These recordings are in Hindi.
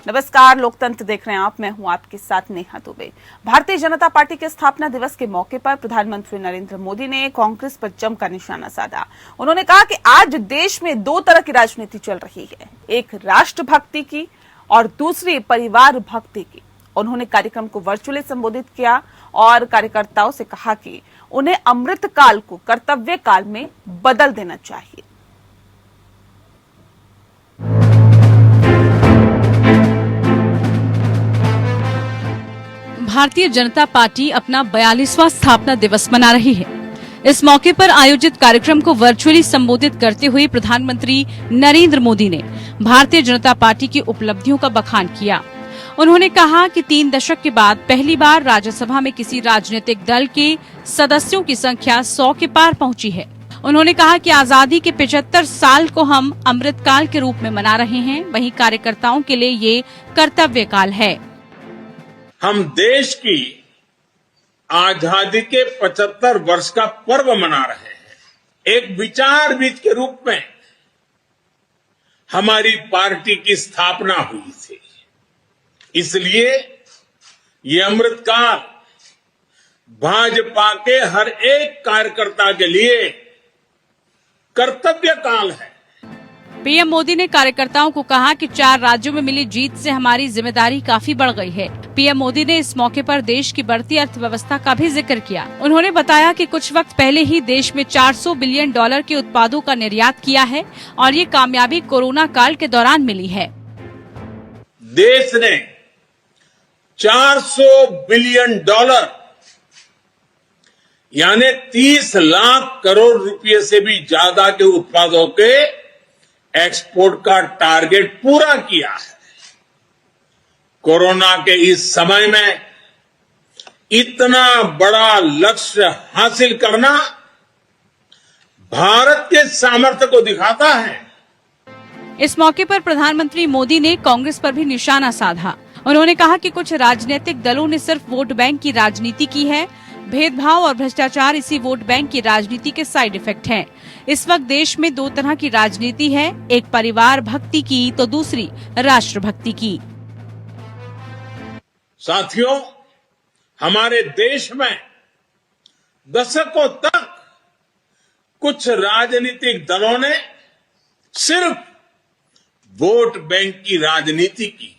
नमस्कार, लोकतंत्र देख रहे हैं आप। मैं हूं आपके साथ नेहा दुबे। भारतीय जनता पार्टी के स्थापना दिवस के मौके पर प्रधानमंत्री नरेंद्र मोदी ने कांग्रेस पर जमकर निशाना साधा। उन्होंने कहा कि आज देश में दो तरह की राजनीति चल रही है, एक राष्ट्रभक्ति की और दूसरी परिवार भक्ति की। उन्होंने कार्यक्रम को वर्चुअली संबोधित किया और कार्यकर्ताओं से कहा कि उन्हें अमृत काल को कर्तव्य काल में बदल देना चाहिए। भारतीय जनता पार्टी अपना 42वां स्थापना दिवस मना रही है। इस मौके पर आयोजित कार्यक्रम को वर्चुअली संबोधित करते हुए प्रधानमंत्री नरेंद्र मोदी ने भारतीय जनता पार्टी की उपलब्धियों का बखान किया। उन्होंने कहा कि 3 दशक के बाद पहली बार राज्यसभा में किसी राजनीतिक दल के सदस्यों की संख्या 100 के पार पहुंची है। उन्होंने कहा कि आजादी के 75 साल को हम अमृतकाल के रूप में मना रहे हैं, वहीं कार्यकर्ताओं के लिए ये कर्तव्य काल है। हम देश की आजादी के 75 वर्ष का पर्व मना रहे हैं। एक विचार बीज के रूप में हमारी पार्टी की स्थापना हुई थी, इसलिए ये अमृतकाल भाजपा के हर एक कार्यकर्ता के लिए कर्तव्य काल है। पीएम मोदी ने कार्यकर्ताओं को कहा कि 4 राज्यों में मिली जीत से हमारी जिम्मेदारी काफी बढ़ गई है। पीएम मोदी ने इस मौके पर देश की बढ़ती अर्थव्यवस्था का भी जिक्र किया। उन्होंने बताया कि कुछ वक्त पहले ही देश में $400 बिलियन के उत्पादों का निर्यात किया है और ये कामयाबी कोरोना काल के दौरान मिली है। देश ने $400 बिलियन यानी 30 लाख करोड़ रुपए से भी ज्यादा के उत्पादों के एक्सपोर्ट का टारगेट पूरा किया है। कोरोना के इस समय में इतना बड़ा लक्ष्य हासिल करना भारत के सामर्थ्य को दिखाता है। इस मौके पर प्रधानमंत्री मोदी ने कांग्रेस पर भी निशाना साधा। उन्होंने कहा कि कुछ राजनीतिक दलों ने सिर्फ वोट बैंक की राजनीति की है। भेदभाव और भ्रष्टाचार इसी वोट बैंक की राजनीति के साइड इफेक्ट हैं। इस वक्त देश में 2 तरह की राजनीति है, एक परिवार भक्ति की तो दूसरी राष्ट्रभक्ति की। साथियों, हमारे देश में दशकों तक कुछ राजनीतिक दलों ने सिर्फ वोट बैंक की राजनीति की।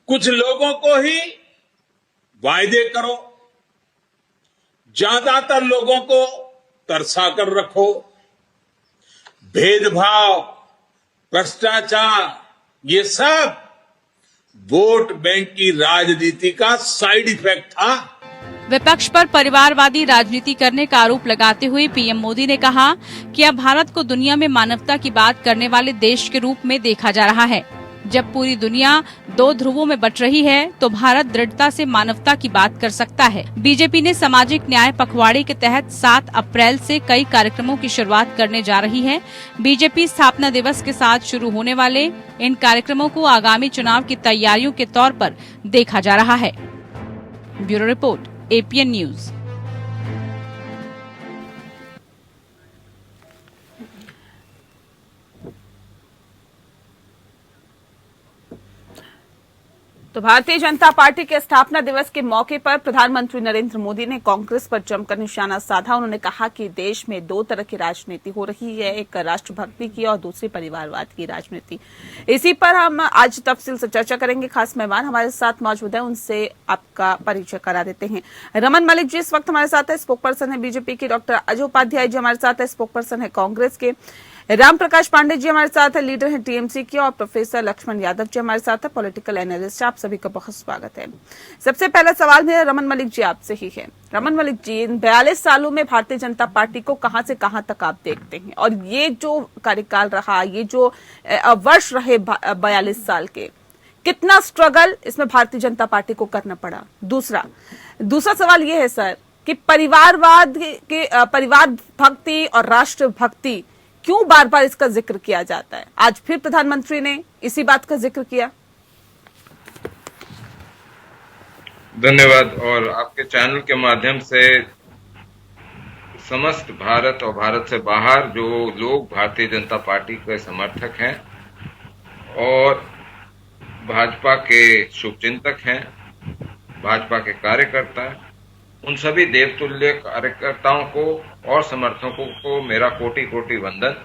कुछ लोगों को ही वायदे करो, ज्यादातर लोगों को तरसा कर रखो। भेदभाव, भ्रष्टाचार, ये सब वोट बैंक की राजनीति का साइड इफेक्ट था। विपक्ष पर परिवारवादी राजनीति करने का आरोप लगाते हुए पीएम मोदी ने कहा कि अब भारत को दुनिया में मानवता की बात करने वाले देश के रूप में देखा जा रहा है। जब पूरी दुनिया 2 ध्रुवों में बंट रही है तो भारत दृढ़ता से मानवता की बात कर सकता है। बीजेपी ने सामाजिक न्याय पखवाड़े के तहत 7 अप्रैल से कई कार्यक्रमों की शुरुआत करने जा रही है। बीजेपी स्थापना दिवस के साथ शुरू होने वाले इन कार्यक्रमों को आगामी चुनाव की तैयारियों के तौर पर देखा जा रहा है। Bureau report, APN news. तो भारतीय जनता पार्टी के स्थापना दिवस के मौके पर प्रधानमंत्री नरेंद्र मोदी ने कांग्रेस पर जमकर निशाना साधा। उन्होंने कहा कि देश में 2 तरह की राजनीति हो रही है, एक राष्ट्रभक्ति की और दूसरी परिवारवाद की राजनीति। इसी पर हम आज तफसील से चर्चा करेंगे। खास मेहमान हमारे साथ मौजूद है, उनसे आपका परिचय करा देते हैं। रमन मलिक जी इस वक्त हमारे साथ है, स्पोक पर्सन है बीजेपी के। डॉक्टर अजय उपाध्याय जी हमारे साथ है, स्पोक पर्सन है कांग्रेस के। राम प्रकाश पांडे जी हमारे साथ है, लीडर है टीएमसी के। और प्रोफेसर लक्ष्मण यादव जी हमारे साथ है, पॉलिटिकल एनालिस्ट। आप सभी का बहुत स्वागत है। सबसे पहला सवाल मेरा रमन मलिक जी आपसे ही है। रमन मलिक जी, इन 42 सालों में भारतीय जनता पार्टी को कहां से कहां तक आप देखते हैं, और ये जो कार्यकाल रहा, ये जो वर्ष रहे 42 साल के, कितना स्ट्रगल इसमें भारतीय जनता पार्टी को करना पड़ा? दूसरा सवाल ये है सर कि परिवारवाद के परिवार भक्ति और राष्ट्र भक्ति क्यों बार बार इसका जिक्र किया जाता है? आज फिर प्रधानमंत्री ने इसी बात का जिक्र किया। धन्यवाद। और आपके चैनल के माध्यम से समस्त भारत और भारत से बाहर जो लोग भारतीय जनता पार्टी के समर्थक हैं और भाजपा के शुभचिंतक हैं, भाजपा के कार्यकर्ता हैं, उन सभी देवतुल्य कार्यकर्ताओं को और समर्थकों को मेरा कोटि कोटि वंदन।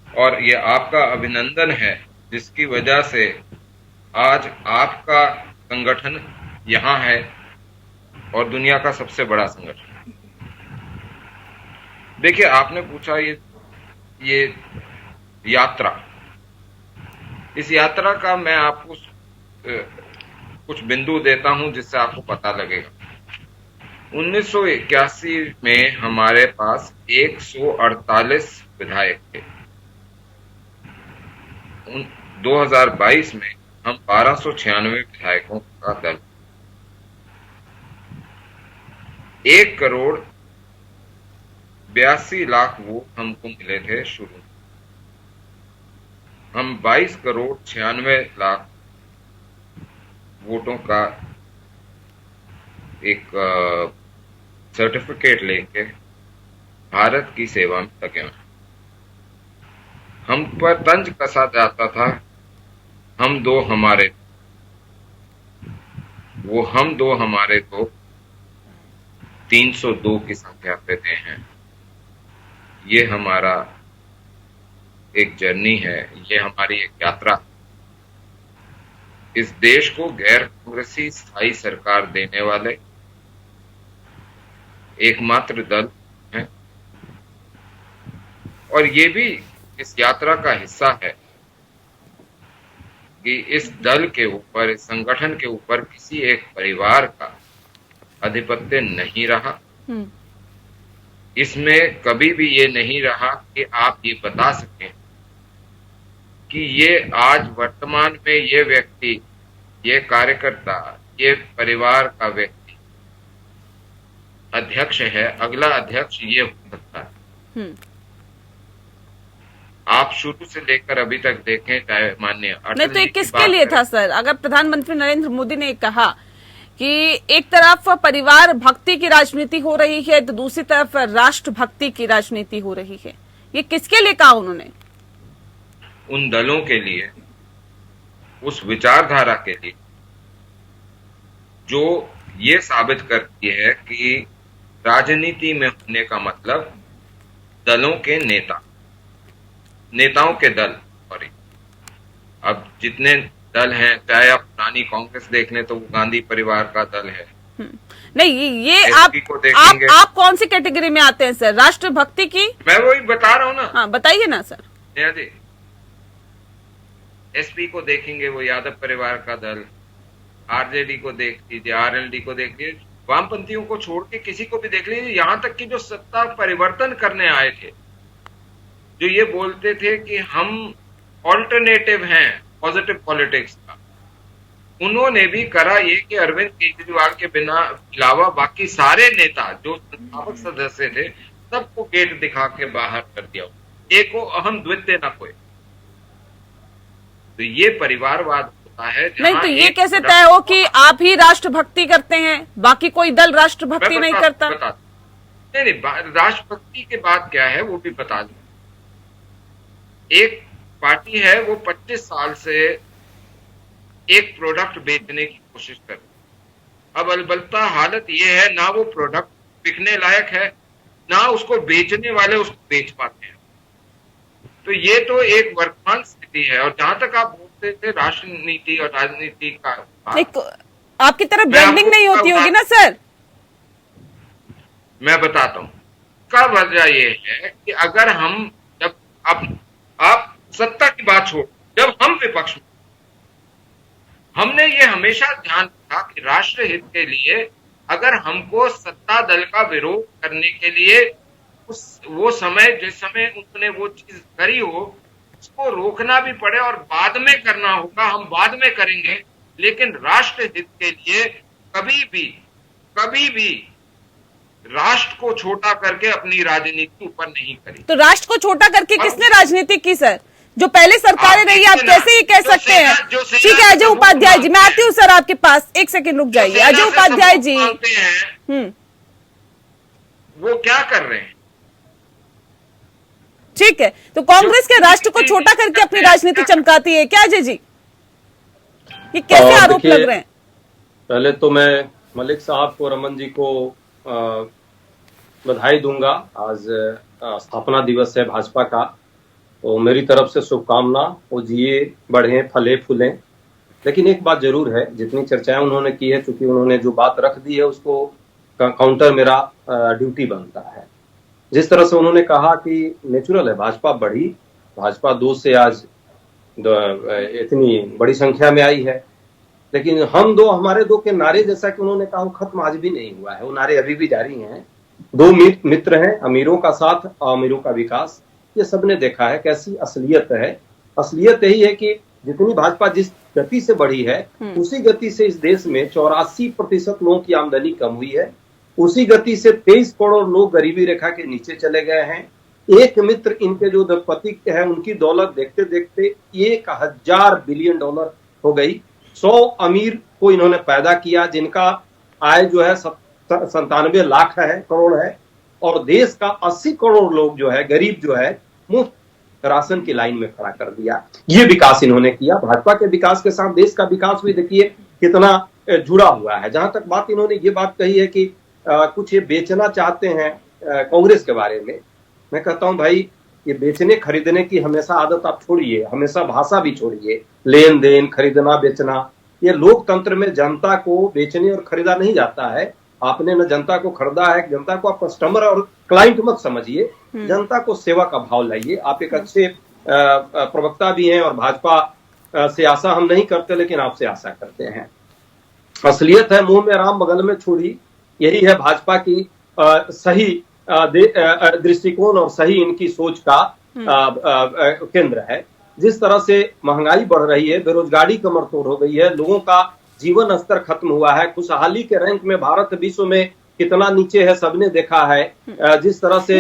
और ये आपका अभिनंदन है जिसकी वजह से आज आपका संगठन यहाँ है और दुनिया का सबसे बड़ा संगठन। देखिए, आपने पूछा ये यात्रा, इस यात्रा का मैं आपको कुछ बिंदु देता हूं जिससे आपको पता लगेगा। 1981 में हमारे पास 148 विधायक थे। 2022 में हम 1296 विधायकों का दल, 1,82,00,000 वोट हमको मिले थे शुरू में। हम 22,96,00,000 वोटों का एक सर्टिफिकेट लेके भारत की सेवा में लगे हैं। हम पर तंज कसा जाता था, हम दो हमारे तो 302 की संख्या पे थे हैं। ये हमारा एक जर्नी है, ये हमारी एक यात्रा। इस देश को गैर कांग्रेसी स्थायी सरकार देने वाले एकमात्र दल है और ये भी इस यात्रा का हिस्सा है कि इस दल के ऊपर, इस संगठन के ऊपर किसी एक परिवार का आधिपत्य नहीं रहा। इसमें कभी भी ये नहीं रहा कि आप ये बता सकें कि ये आज वर्तमान में ये व्यक्ति, ये कार्यकर्ता, ये परिवार का व्यक्ति अध्यक्ष है, अगला अध्यक्ष ये हो सकता है। आप शुरू से लेकर अभी तक देखें, चाहे माननीय नहीं तो ये किसके लिए था सर? अगर प्रधानमंत्री नरेंद्र मोदी ने कहा कि एक तरफ परिवार भक्ति की राजनीति हो रही है तो दूसरी तरफ राष्ट्र भक्ति की राजनीति हो रही है, ये किसके लिए कहा उन्होंने? उन दलों के लिए, उस विचारधारा के लिए जो ये साबित करती है कि राजनीति में होने का मतलब दलों के नेताओं के दल। सॉरी, अब जितने दल हैं, चाहे आप पुरानी कांग्रेस देख लें तो वो गांधी परिवार का दल है। नहीं, ये आप कौन सी कैटेगरी में आते हैं सर? राष्ट्रभक्ति की? मैं वही बता रहा हूँ ना। हाँ, बताइए ना सर। जी, एसपी को देखेंगे वो यादव परिवार का दल, आरजेडी को देख लीजिए, आरएलडी को देख लीजिए, वामपंथियों को छोड़ के किसी को भी देख लीजिए, यहां तक कि जो सत्ता परिवर्तन करने आए थे, जो ये बोलते थे कि हम ऑल्टरनेटिव हैं पॉजिटिव पॉलिटिक्स का, उन्होंने भी करा ये कि अरविंद केजरीवाल के बिना अलावा बाकी सारे नेता जो संस्थापक सदस्य थे सबको गेट दिखा के बाहर कर दिया। एको अहम द्वितीय न कोई। तो ये परिवारवाद होता है। नहीं तो ये कैसे तय हो कि आप ही राष्ट्रभक्ति करते हैं, बाकी कोई दल राष्ट्रभक्ति नहीं करता? नहीं, राष्ट्रभक्ति के बाद क्या है वो भी बता दूं। एक पार्टी है वो 25 साल से एक प्रोडक्ट बेचने की कोशिश कर रही है। अब अलबत्ता हालत ये है, ना वो प्रोडक्ट बिकने लायक है, ना उसको बेचने वाले उसको बेच पाते हैं। तो ये तो एक वर्तमान स्थिति है। और जहां तक आप बोलते थे राष्ट्रनीति और राजनीति का, आपकी तरफ ब्रांडिंग नहीं होती होगी ना सर? मैं बताता हूं का वजह ये है कि अगर हम जब आप सत्ता की बात छोड़, जब हम विपक्ष में, हमने ये हमेशा ध्यान रखा कि राष्ट्र हित के लिए अगर हमको सत्ता दल का विरोध करने के लिए वो समय, जिस समय उन्होंने वो चीज करी हो, उसको रोकना भी पड़े और बाद में करना होगा, हम बाद में करेंगे, लेकिन राष्ट्र हित के लिए कभी भी राष्ट्र को छोटा करके अपनी राजनीति ऊपर नहीं करी। तो राष्ट्र को छोटा करके किसने राजनीति की सर? जो पहले सरकारें रही, आप कैसे ये कह सकते हैं? ठीक है अजय उपाध्याय जी, मैं आती हूँ सर आपके पास, एक सेकंड रुक जाइए। अजय उपाध्याय जी, वो क्या कर रहे हैं? ठीक है, तो कांग्रेस के राष्ट्र को छोटा करके अपनी राजनीति चमकाती है क्या अजय जी? ये कैसे आरोप लग रहे हैं? पहले तो मैं मलिक साहब को, रमन जी को बधाई दूंगा। आज स्थापना दिवस है भाजपा का, तो मेरी तरफ से शुभकामना। वो जिए बढ़े फले फूलें। लेकिन एक बात जरूर है, जितनी चर्चाएं उन्होंने की है, चूंकि उन्होंने जो बात रख दी है उसको काउंटर मेरा ड्यूटी बनता है। जिस तरह से उन्होंने कहा कि नेचुरल है, भाजपा बढ़ी, भाजपा 2 से आज इतनी बड़ी संख्या में आई है, लेकिन हमारे दो के नारे, जैसा कि उन्होंने कहा, वो खत्म आज भी नहीं हुआ है। वो नारे अभी भी जारी हैं। 2 मित्र हैं, अमीरों का साथ, अमीरों का विकास। ये सबने देखा है कैसी असलियत है। असलियत यही है कि जितनी भाजपा जिस गति से बढ़ी है, उसी गति से इस देश में 84% लोगों की आमदनी कम हुई है। उसी गति से 23 करोड़ लोग गरीबी रेखा के नीचे चले गए हैं। एक मित्र इनके जो उद्योगपति हैं, उनकी दौलत देखते देखते 1000 बिलियन डॉलर हो गई। 100 अमीर को इन्होंने पैदा किया, जिनका आय जो है 97 लाख करोड़ है। और देश का 80 करोड़ लोग जो है, गरीब जो है, मुफ्त राशन की लाइन में खड़ा कर दिया। ये विकास इन्होंने किया। भाजपा के विकास के साथ देश का विकास भी देखिए कितना जुड़ा हुआ है। जहां तक बात इन्होंने ये बात कही है कि कुछ ये बेचना चाहते हैं कांग्रेस के बारे में, मैं कहता हूं भाई, ये बेचने खरीदने की हमेशा आदत आप छोड़िए, हमेशा भाषा भी छोड़िए। लेन देन, खरीदना बेचना, ये लोकतंत्र में जनता को बेचने और खरीदा नहीं जाता है। आपने न जनता को खरीदा है, जनता को आप कस्टमर और क्लाइंट मत समझिए, जनता को सेवा का भाव लाइए। आप एक अच्छे प्रवक्ता भी हैं और भाजपा से आशा हम नहीं करते, लेकिन आपसे आशा करते हैं। असलियत है, मुंह में राम बगल में छुरी। यही है भाजपा की सही दृष्टिकोण और सही इनकी सोच का केंद्र है। जिस तरह से महंगाई बढ़ रही है, बेरोजगारी कमर तोड़ हो गई है, लोगों का जीवन स्तर खत्म हुआ है, खुशहाली के रैंक में भारत विश्व में कितना नीचे है सबने देखा है। जिस तरह से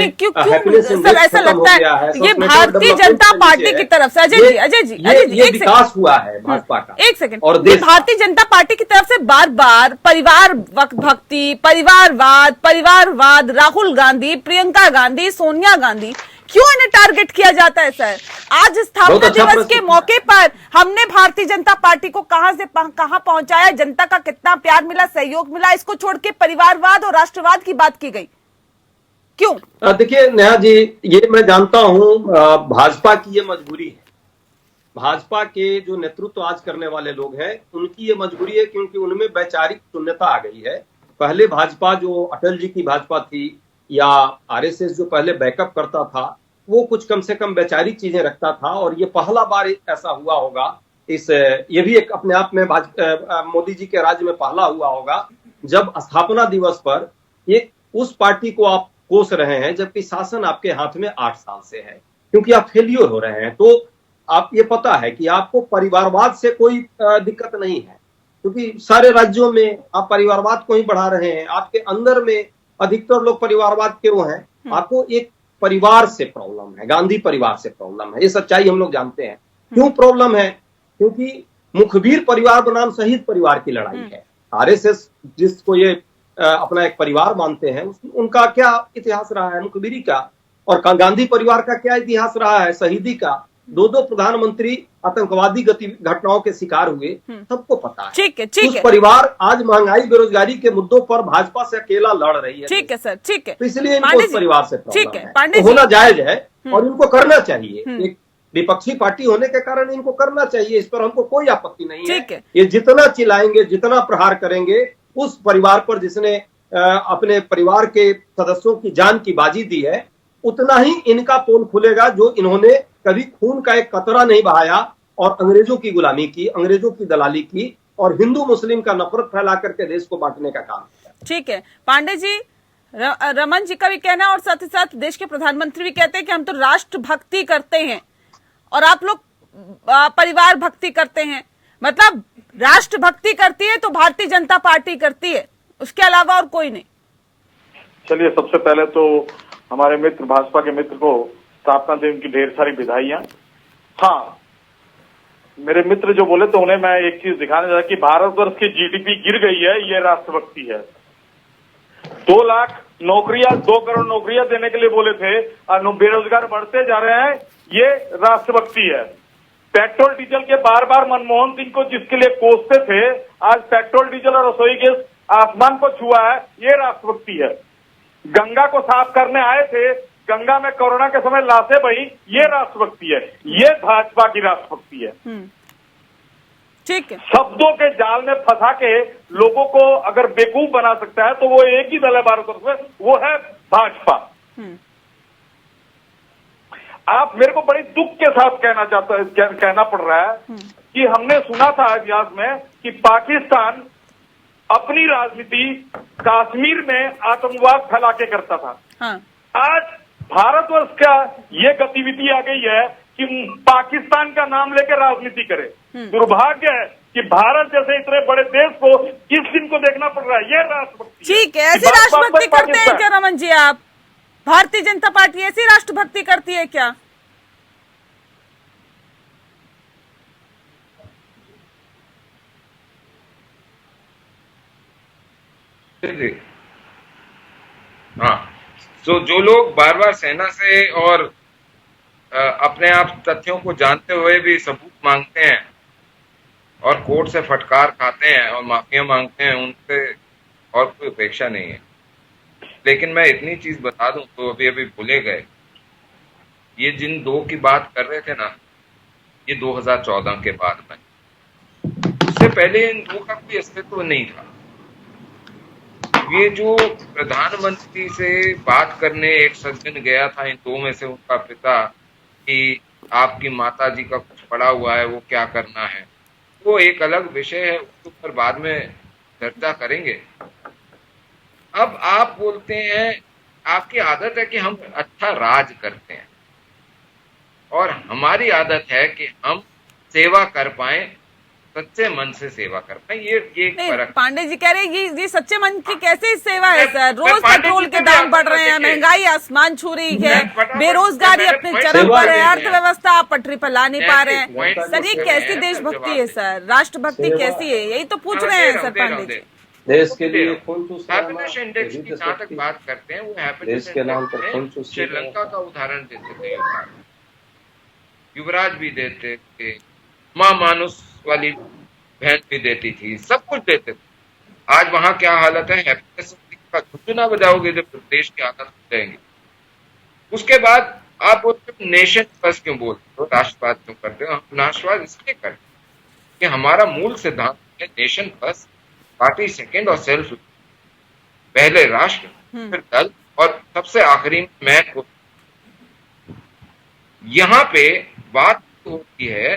सर ऐसा लगता है ये भारतीय जनता पार्टी की तरफ से, अजय जी ये विकास हुआ है भाजपा का। एक सेकंड, और भारतीय जनता पार्टी की तरफ से बार बार परिवार भक्ति, परिवारवाद, राहुल गांधी, प्रियंका गांधी, सोनिया गांधी, क्यों इन्हें टारगेट किया जाता है? सर, आज स्थापना दिवस के मौके पर हमने भारतीय जनता पार्टी को कहां से कहां पहुंचाया, जनता का कितना प्यार मिला, सहयोग मिला, इसको छोड़ के परिवारवाद और राष्ट्रवाद की बात की गई, क्यों? देखिए नेहा जी, ये मैं जानता हूं भाजपा की ये मजबूरी है। भाजपा के जो नेतृत्व आज करने वाले लोग हैं, उनकी ये मजबूरी है, क्योंकि उनमें वैचारिक शून्यता आ गई है। पहले भाजपा जो अटल जी की भाजपा थी, या आरएसएस जो पहले बैकअप करता था, वो कुछ कम से कम वैचारिक चीजें रखता था। और ये पहला बार ऐसा हुआ होगा, ये भी एक अपने आप में मोदी जी के राज्य में पहला हुआ होगा, जब स्थापना दिवस पर एक उस पार्टी को आप कोस रहे हैं, जबकि शासन आपके हाथ में 8 साल से है, क्योंकि आप फेलियर हो रहे हैं। तो आप ये पता है कि आपको परिवारवाद से कोई दिक्कत नहीं है, क्योंकि सारे राज्यों में आप परिवारवाद को ही बढ़ा रहे हैं। आपके अंदर में अधिकतर लोग परिवारवाद के वो हैं। आपको एक परिवार से प्रॉब्लम है, गांधी परिवार से प्रॉब्लम है। ये सच्चाई हम लोग जानते हैं। क्यों प्रॉब्लम है? क्योंकि मुखबिर परिवार बनाम शहीद परिवार की लड़ाई है। आरएसएस जिसको ये अपना एक परिवार मानते हैं, उनका क्या इतिहास रहा है मुखबिरी का, और गांधी परिवार का क्या इतिहास रहा है शहीदी का। 2 प्रधानमंत्री आतंकवादी घटनाओं के शिकार हुए, सबको पता है। ठीक है। उस परिवार आज महंगाई बेरोजगारी के मुद्दों पर भाजपा से अकेला लड़ रही है। ठीक है सर, ठीक है। तो इसलिए इनको उस परिवार से ठीक है, तो होना जायज है और इनको करना चाहिए। एक विपक्षी पार्टी होने के कारण इनको करना चाहिए, इस पर हमको कोई आपत्ति नहीं है। ये जितना चिल्लाएंगे, जितना प्रहार करेंगे उस परिवार पर जिसने अपने परिवार के सदस्यों की जान की बाजी दी है, उतना ही इनका पोल खुलेगा, जो इन्होंने कभी खून का एक कतरा नहीं बहाया और अंग्रेजों की गुलामी की, अंग्रेजों की दलाली की और हिंदू मुस्लिम का नफरत फैला करके देश को बांटने का काम किया। ठीक है पांडे जी, रमन जी का भी कहना और साथ ही साथ देश के प्रधानमंत्री भी कहते हैं कि हम तो राष्ट्र भक्ति करते हैं और आप लोग परिवार भक्ति करते हैं। मतलब राष्ट्र भक्ति करती है तो भारतीय जनता पार्टी करती है, उसके अलावा और कोई नहीं। चलिए, सबसे पहले तो हमारे मित्र, भाजपा के मित्र को स्थापना दिन की ढेर सारी बधाइयां। हाँ, मेरे मित्र जो बोले, तो उन्हें मैं एक चीज दिखाने जा रहा कि भारतवर्ष की जीडीपी गिर गई है, ये राष्ट्रभक्ति है। 2 लाख नौकरियां, 2 करोड़ नौकरियां देने के लिए बोले थे और बेरोजगार बढ़ते जा रहे हैं, ये राष्ट्रभक्ति है। पेट्रोल डीजल के बार बार मनमोहन सिंह को जिसके लिए कोसते थे, आज पेट्रोल डीजल और रसोई गैस आसमान को छुआ है, ये राष्ट्रभक्ति है। गंगा को साफ करने आए थे, गंगा में कोरोना के समय लाशें बही, ये राष्ट्रभक्ति है, ये भाजपा की राष्ट्रभक्ति है। ठीक है। शब्दों के जाल में फंसा के लोगों को अगर बेवकूफ बना सकता है तो वो एक ही दल है भारतवर्ष में, वो है भाजपा। आप मेरे को बड़ी दुख के साथ कहना पड़ रहा है कि हमने सुना था इतिहास में कि पाकिस्तान अपनी राजनीति कश्मीर में आतंकवाद फैला के करता था। हाँ। आज भारतवर्ष का ये गतिविधि आ गई है कि पाकिस्तान का नाम लेकर राजनीति करे। दुर्भाग्य है कि भारत जैसे इतने बड़े देश को इस दिन को देखना पड़ रहा है। ये राष्ट्रभक्ति ठीक है। ऐसी राष्ट्रभक्ति करते हैं क्या रमन जी आप? भारतीय जनता पार्टी ऐसी राष्ट्रभक्ति करती है क्या? हाँ, तो जो लोग बार बार सेना से और अपने आप तथ्यों को जानते हुए भी सबूत मांगते हैं और कोर्ट से फटकार खाते हैं और माफिया मांगते हैं, उनसे और कोई अपेक्षा नहीं है। लेकिन मैं इतनी चीज बता दूं तो अभी भूले गए, ये जिन दो की बात कर रहे थे ना, ये 2014 के बाद में, उससे पहले इन दो का कोई अस्तित्व नहीं था। ये जो प्रधानमंत्री से बात करने एक सज्जन गया था, इन दो में से उनका पिता, कि आपकी माता जी का कुछ पड़ा हुआ है, वो क्या करना है, वो एक अलग विषय है, उसके ऊपर बाद में चर्चा करेंगे। अब आप बोलते हैं, आपकी आदत है कि हम अच्छा राज करते हैं और हमारी आदत है कि हम सेवा कर पाए, सच्चे मन से सेवा कर पाए। ये फर्क। पांडे जी कह रहे हैं ये सच्चे मन की कैसे सेवा है सर? रोज पेट्रोल के दाम बढ़ रहे हैं, महंगाई आसमान छू रही है, बेरोजगारी अपने चरम पर है, अर्थव्यवस्था आप पटरी पर ला नहीं पा रहे हैं। सर ये कैसी देशभक्ति है सर? राष्ट्रभक्ति कैसी है? यही तो पूछ रहे हैं सर पांडे जी। देश के लिए खून हैप्पीनेस इंडेक्स की जहां तक बात करते हैं, वो हैप्पीनेस के नाम पर खून चूसना, श्रीलंका का उदाहरण देते थे युवराज भी देते थे, माँ मानुस वाली बहन भी देती थी, सब कुछ देते थे। आज वहां क्या हालत है? हैप्पीनेस का धुन ना बजाओगे जब देश की हालत हो जाएंगे। उसके बाद आप बोलते नेशन फर्स्ट क्यों बोलते हो, राष्ट्रवाद क्यों करते हो? हम राष्ट्रवाद इसलिए करते कि हमारा मूल सिद्धांत है नेशन फर्स्ट, पार्टी सेकेंड और सेल्फ। पहले राष्ट्र, फिर दल और सबसे आखिरी में मैं खुद। यहाँ पे बात होती है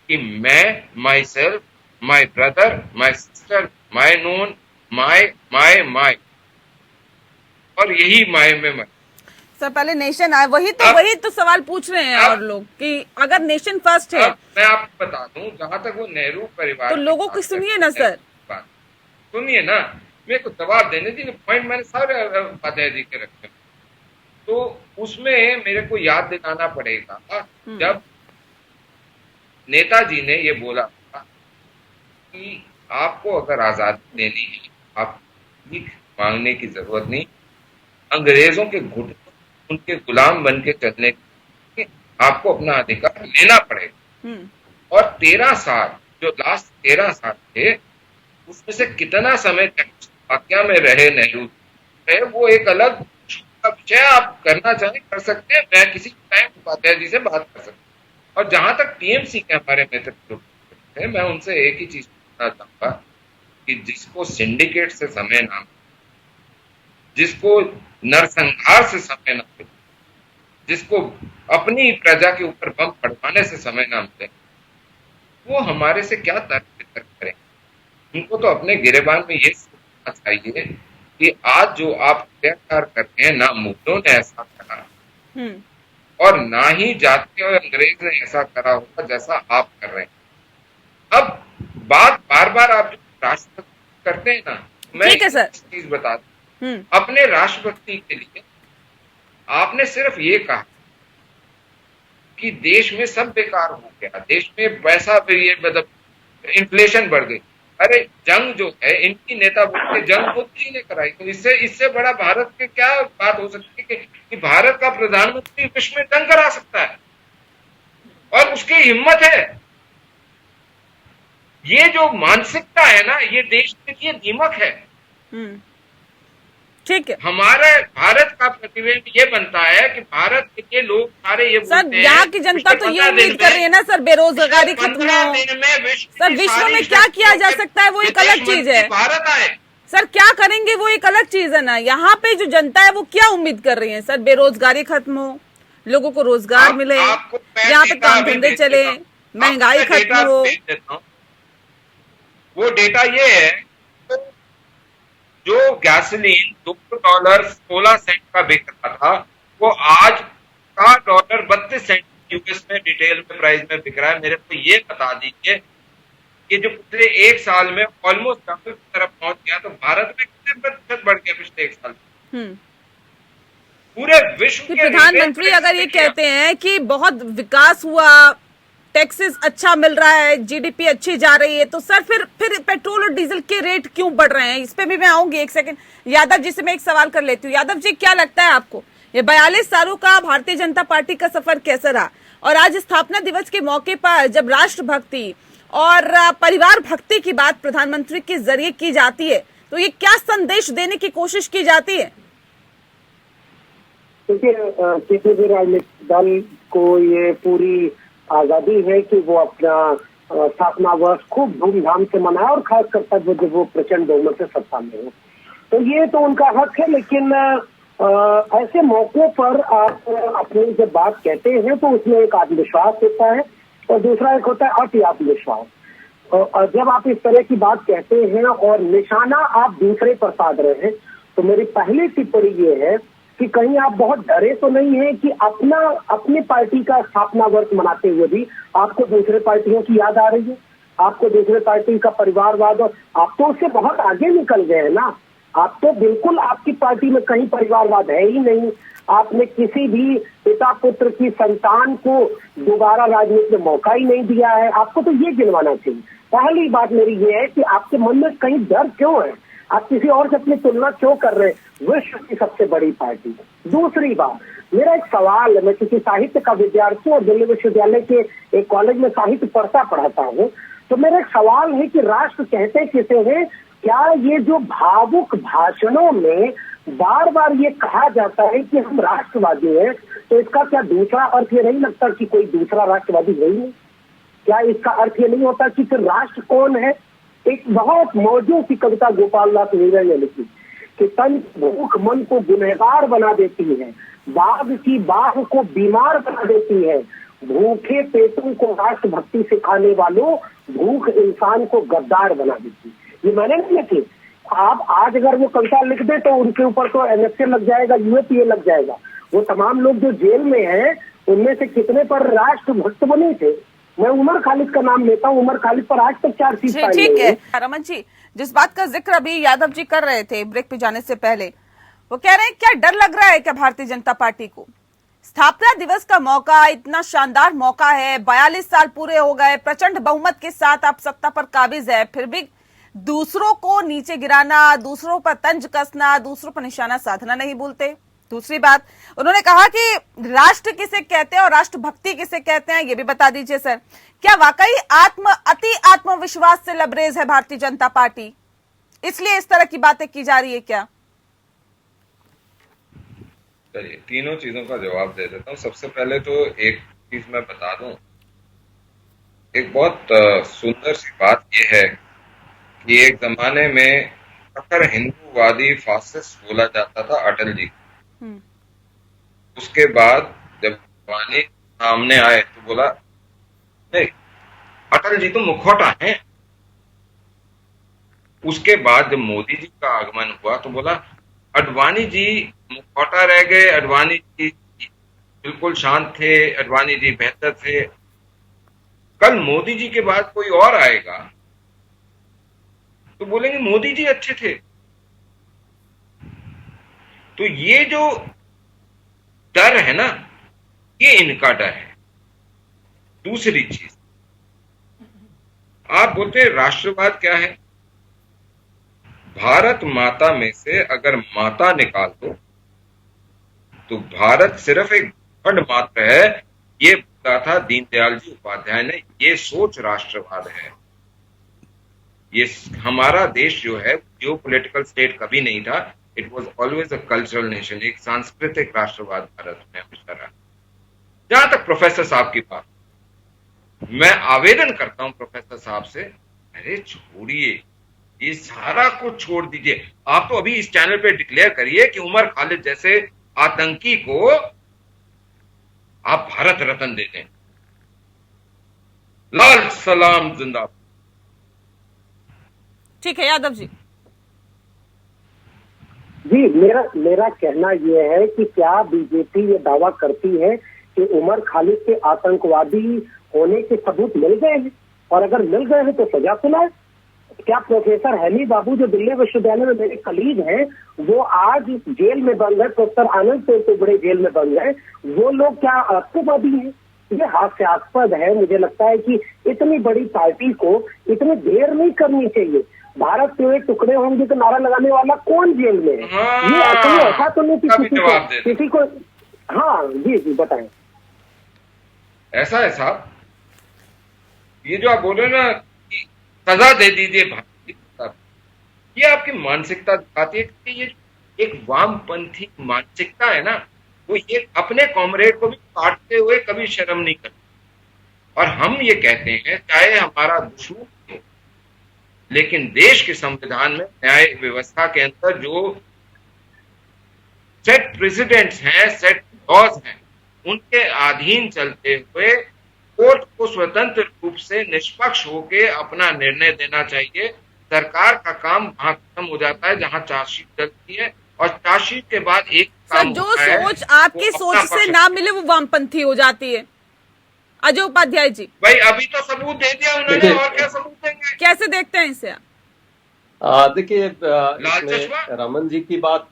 कि मैं, myself, my brother, my sister, my known, my और यही माई में मैं। सर पहले नेशन आए, वही तो सवाल पूछ रहे हैं और लोग कि अगर नेशन फर्स्ट है। मैं आपको बता दूं, जहां तक वो नेहरू परिवार, तो लोगों की सुनिए ना सर, सुनिए ना, मेरे को जवाब देने दीजिए। पॉइंट मैंने सारे फतेह जी के रखे, तो उसमें मेरे को याद दिलाना पड़ेगा जब नेताजी ने ये बोला था कि आपको अगर आजादी देनी है, आप भीख मांगने की जरूरत नहीं, अंग्रेजों के घुटनों उनके गुलाम बन के चलने के आपको अपना अधिकार लेना पड़ेगा। और 13 साल, जो लास्ट 13 साल थे, उसमें से कितना समय चेकोस्लोवाकिया में रहे नेहरू, वो एक अलग विषय। आप करना चाहें कर सकते हैं, मैं किसी टाइम उपाध्याय जी से बात कर सकता हूँ। और जहां तक टीएमसी के हमारे मित्र है, मैं उनसे एक ही चीज पूछना चाहूंगा कि जिसको सिंडिकेट से समय ना, जिसको नरसंहार से समय ना मिले, जिसको अपनी प्रजा के ऊपर बम फटवाने से समय ना मिले, वो हमारे से क्या तर्क करें? उनको तो अपने गिरेबान में ये सोचना चाहिए कि आज जो आप अत्याचार करते हैं, ना मुगलों ने ऐसा करा और ना ही जाति और अंग्रेज ने ऐसा करा होगा जैसा आप कर रहे हैं। अब बात बार बार आप जो राष्ट्रभक्ति करते हैं ना, मैं एक चीज बता दूं, अपने राष्ट्रभक्ति के लिए आपने सिर्फ ये कहा कि देश में सब बेकार हो गया, देश में पैसा ये मतलब इन्फ्लेशन बढ़ गई। अरे जंग जो है, इनकी नेता बोलते जंग मोदी जी ने कराई, तो इससे बड़ा भारत के क्या बात हो सकती है कि भारत का प्रधानमंत्री विश्व में जंग करा सकता है और उसकी हिम्मत है। ये जो मानसिकता है ना, ये देश के लिए दीमक है। ठीक है हमारे भारत का प्रतिबिंब ये बनता है कि भारत के लोग सारे ये सर, बोलते हैं, यहाँ की जनता तो ये उम्मीद कर रही है ना सर, बेरोजगारी खत्म 15 हो। दिन में सर, विश्व में क्या किया जा सकता है वो एक अलग चीज है। भारत आए सर, क्या करेंगे वो एक अलग चीज है ना। यहाँ पे जो जनता है वो क्या उम्मीद कर रही है सर? बेरोजगारी खत्म हो, लोगों को रोजगार मिले, यहाँ पे काम धंधे चले, महंगाई खत्म हो। वो डेटा ये है, जो गैसोलीन $2.16 का बिक रहा था, वो आज $7.32 यूएस में डिटेल में प्राइस में बिक रहा है। मेरे को ये बता दीजिए कि जो पिछले एक साल में ऑलमोस्ट डबल की तरफ पहुंच गया, तो भारत में कितने प्रतिशत बढ़ गया पिछले एक साल में? पूरे विश्व के प्रधानमंत्री अगर ये कहते हैं कि बहुत विकास हुआ, टैक्सेस अच्छा मिल रहा है, जीडीपी अच्छी जा रही है, तो सर फिर पेट्रोल और डीजल के रेट क्यों बढ़ रहे हैं? इस पे भी मैं आऊंगी। एक सेकंड, यादव जी से मैं एक सवाल कर लेती हूँ। यादव जी, क्या लगता है आपको ये 42 सालों का भारतीय जनता पार्टी का सफर कैसा रहा? और आज स्थापना दिवस के मौके पर जब राष्ट्रभक्ति और परिवार भक्ति की बात प्रधानमंत्री के जरिए की जाती है, तो ये क्या संदेश देने की कोशिश की जाती है? क्योंकि किसी भी राजनीतिक दल को ये पूरी आजादी है कि वो अपना स्थापना वर्ष खूब धूमधाम से मनाए, और खास कर तब जब वो प्रचंड बहुमत से सत्ता में हो, तो ये तो उनका हक है। लेकिन ऐसे मौकों पर आप अपनी जब बात कहते हैं तो उसमें एक आत्मविश्वास होता है और दूसरा एक होता है अति आत्मविश्वास। और जब आप इस तरह की बात कहते हैं और निशाना आप दूसरे पर साध रहे हैं, तो मेरी पहली टिप्पणी ये है कि कहीं आप बहुत डरे तो नहीं है कि अपनी पार्टी का स्थापना वर्ष मनाते हुए भी आपको दूसरे पार्टियों की याद आ रही है, आपको दूसरे पार्टी का परिवारवाद, और आप तो उससे बहुत आगे निकल गए हैं ना। आप तो बिल्कुल, आपकी पार्टी में कहीं परिवारवाद है ही नहीं। आपने किसी भी पिता पुत्र की संतान को दोबारा राजनीति में मौका ही नहीं दिया है। आपको तो ये गिनवाना चाहिए। पहली बात मेरी ये है कि आपके मन में कहीं डर क्यों है? आप किसी और से अपनी तुलना क्यों कर रहे हैं विश्व की सबसे बड़ी पार्टी? दूसरी बात, मेरा एक सवाल है, मैं किसी साहित्य का विद्यार्थी और दिल्ली विश्वविद्यालय के एक कॉलेज में साहित्य पढ़ाता हूँ, तो मेरा एक सवाल है कि राष्ट्र कहते किसे हैं? क्या ये जो भावुक भाषणों में बार बार ये कहा जाता है कि हम राष्ट्रवादी हैं, तो इसका क्या दूसरा अर्थ ये नहीं लगता कि कोई दूसरा राष्ट्रवादी नहीं है? क्या इसका अर्थ ये नहीं होता कि फिर राष्ट्र कौन है? एक बहुत मौजूद सी कविता गोपाल दास नीरज ने लिखी कि तन भूख मन को गुनहगार बना देती है, बाघ की बाघ को बीमार बना देती है, भूखे पेटों को राष्ट्रभक्ति सिखाने वालों भूख इंसान को गद्दार बना देती है। ये मैंने नहीं लिखी। आप आज अगर वो कविता लिख दे तो उनके ऊपर तो एनएफए लग जाएगा, यूएपीए लग जाएगा। वो तमाम लोग जो जेल में हैं उनमें से कितने पर राष्ट्रभक्त बने थे? मैं उमर खालिद का नाम लेता हूँ। उमर खालिद पर आज तक 4 चीज पाई। ठीक है रमन जी, जिस बात का जिक्र अभी यादव जी कर रहे थे ब्रेक पे जाने से पहले, वो कह रहे हैं क्या डर लग रहा है क्या भारतीय जनता पार्टी को? स्थापना दिवस का मौका इतना शानदार मौका है, 42 साल पूरे हो गए, प्रचंड बहुमत के साथ आप सत्ता पर काबिज है, फिर भी दूसरों को नीचे गिराना, दूसरों पर तंज कसना, दूसरों पर निशाना साधना नहीं भूलते। दूसरी बात, उन्होंने कहा कि राष्ट्र किसे कहते हैं और राष्ट्रभक्ति किसे कहते हैं, ये भी बता दीजिए सर। क्या वाकई अति आत्मविश्वास से लबरेज है भारतीय जनता पार्टी, इसलिए इस तरह की बातें की जा रही है क्या? चलिए, तीनों चीजों का जवाब दे देता हूँ। सबसे पहले तो एक चीज मैं बता दूं, एक बहुत सुंदर सी बात यह है कि एक जमाने में अगर हिंदूवादी फासिस्ट बोला जाता था अटल जी, उसके बाद जब वानी सामने आए तो बोला नहीं, अटल जी तो मुखौटा हैं। उसके बाद जब मोदी जी का आगमन हुआ तो बोला अडवाणी जी मुखौटा रह गए, अडवाणी जी बिल्कुल शांत थे, अडवाणी जी बेहतर थे। कल मोदी जी के बाद कोई और आएगा तो बोलेंगे मोदी जी अच्छे थे। तो ये जो डर है ना, ये इनका डर है। दूसरी चीज, आप बोलते हैं राष्ट्रवाद क्या है? भारत माता में से अगर माता निकाल दो तो भारत सिर्फ एक खंड मात्र है। ये बोला था दीनदयाल जी उपाध्याय ने, ये सोच राष्ट्रवाद है। ये हमारा देश जो है जियो पॉलिटिकल स्टेट कभी नहीं था, it was always a cultural nation, एक सांस्कृतिक राष्ट्रवाद भारत में हमेशा रहा। जहां तक प्रोफेसर साहब की बात, मैं आवेदन करता हूं प्रोफेसर साहब से, अरे छोड़िए, ये सारा कुछ छोड़ दीजिए। आप तो अभी इस चैनल पे डिक्लेयर करिए कि उमर खालिद जैसे आतंकी को आप भारत रत्न दे दें। लाल सलाम जिंदाबाद। ठीक है यादव जी। जी, मेरा कहना यह है कि क्या बीजेपी ये दावा करती है कि उमर खालिद के आतंकवादी होने के सबूत मिल गए हैं, और अगर मिल गए हैं तो सजा सुनाए? क्या प्रोफेसर हैमी बाबू जो दिल्ली विश्वविद्यालय में मेरे कलीग हैं, वो आज जेल में बंद है, प्रोफेसर आनंद से बड़े जेल में बंद है, वो लोग क्या आतंकवादी हैं? ये हास्यास्पद है। मुझे लगता है कि इतनी बड़ी पार्टी को इतनी देर नहीं करनी चाहिए। भारत के टुकड़े होंगे तो नारा लगाने वाला कौन जेल में है? ये ऐसा तो नहीं कि किसी को। हाँ जी बताएं। ऐसा है साहब, ये जो आप बोल रहे हैं ना कि सजा दे दीजिए भारतीय, ये आपकी मानसिकता दिखाती है कि ये एक वामपंथी मानसिकता है ना, वो ये अपने कॉमरेड को भी काटते हुए कभी शर्म नहीं करते। और हम ये कहते हैं चाहे हमारा दुश्मन हो, लेकिन देश के संविधान में न्याय व्यवस्था के अंदर जो सेट प्रेसिडेंट्स हैं, सेट लॉज हैं, उनके अधीन चलते हुए कोर्ट को स्वतंत्र रूप से निष्पक्ष होकर अपना निर्णय देना चाहिए। सरकार का काम वहां खत्म हो जाता है जहां चार्जशीट चलती है, और चार्जशीट के बाद एक सर जो सोच आपकी सोच से ना मिले वो वामपंथी हो जाती है। अजय उपाध्याय जी, भाई अभी तो सबूत दे दिया उन्होंने, और क्या सबूत देंगे? कैसे देखते हैं इसे? देखिए, रमन जी की बात,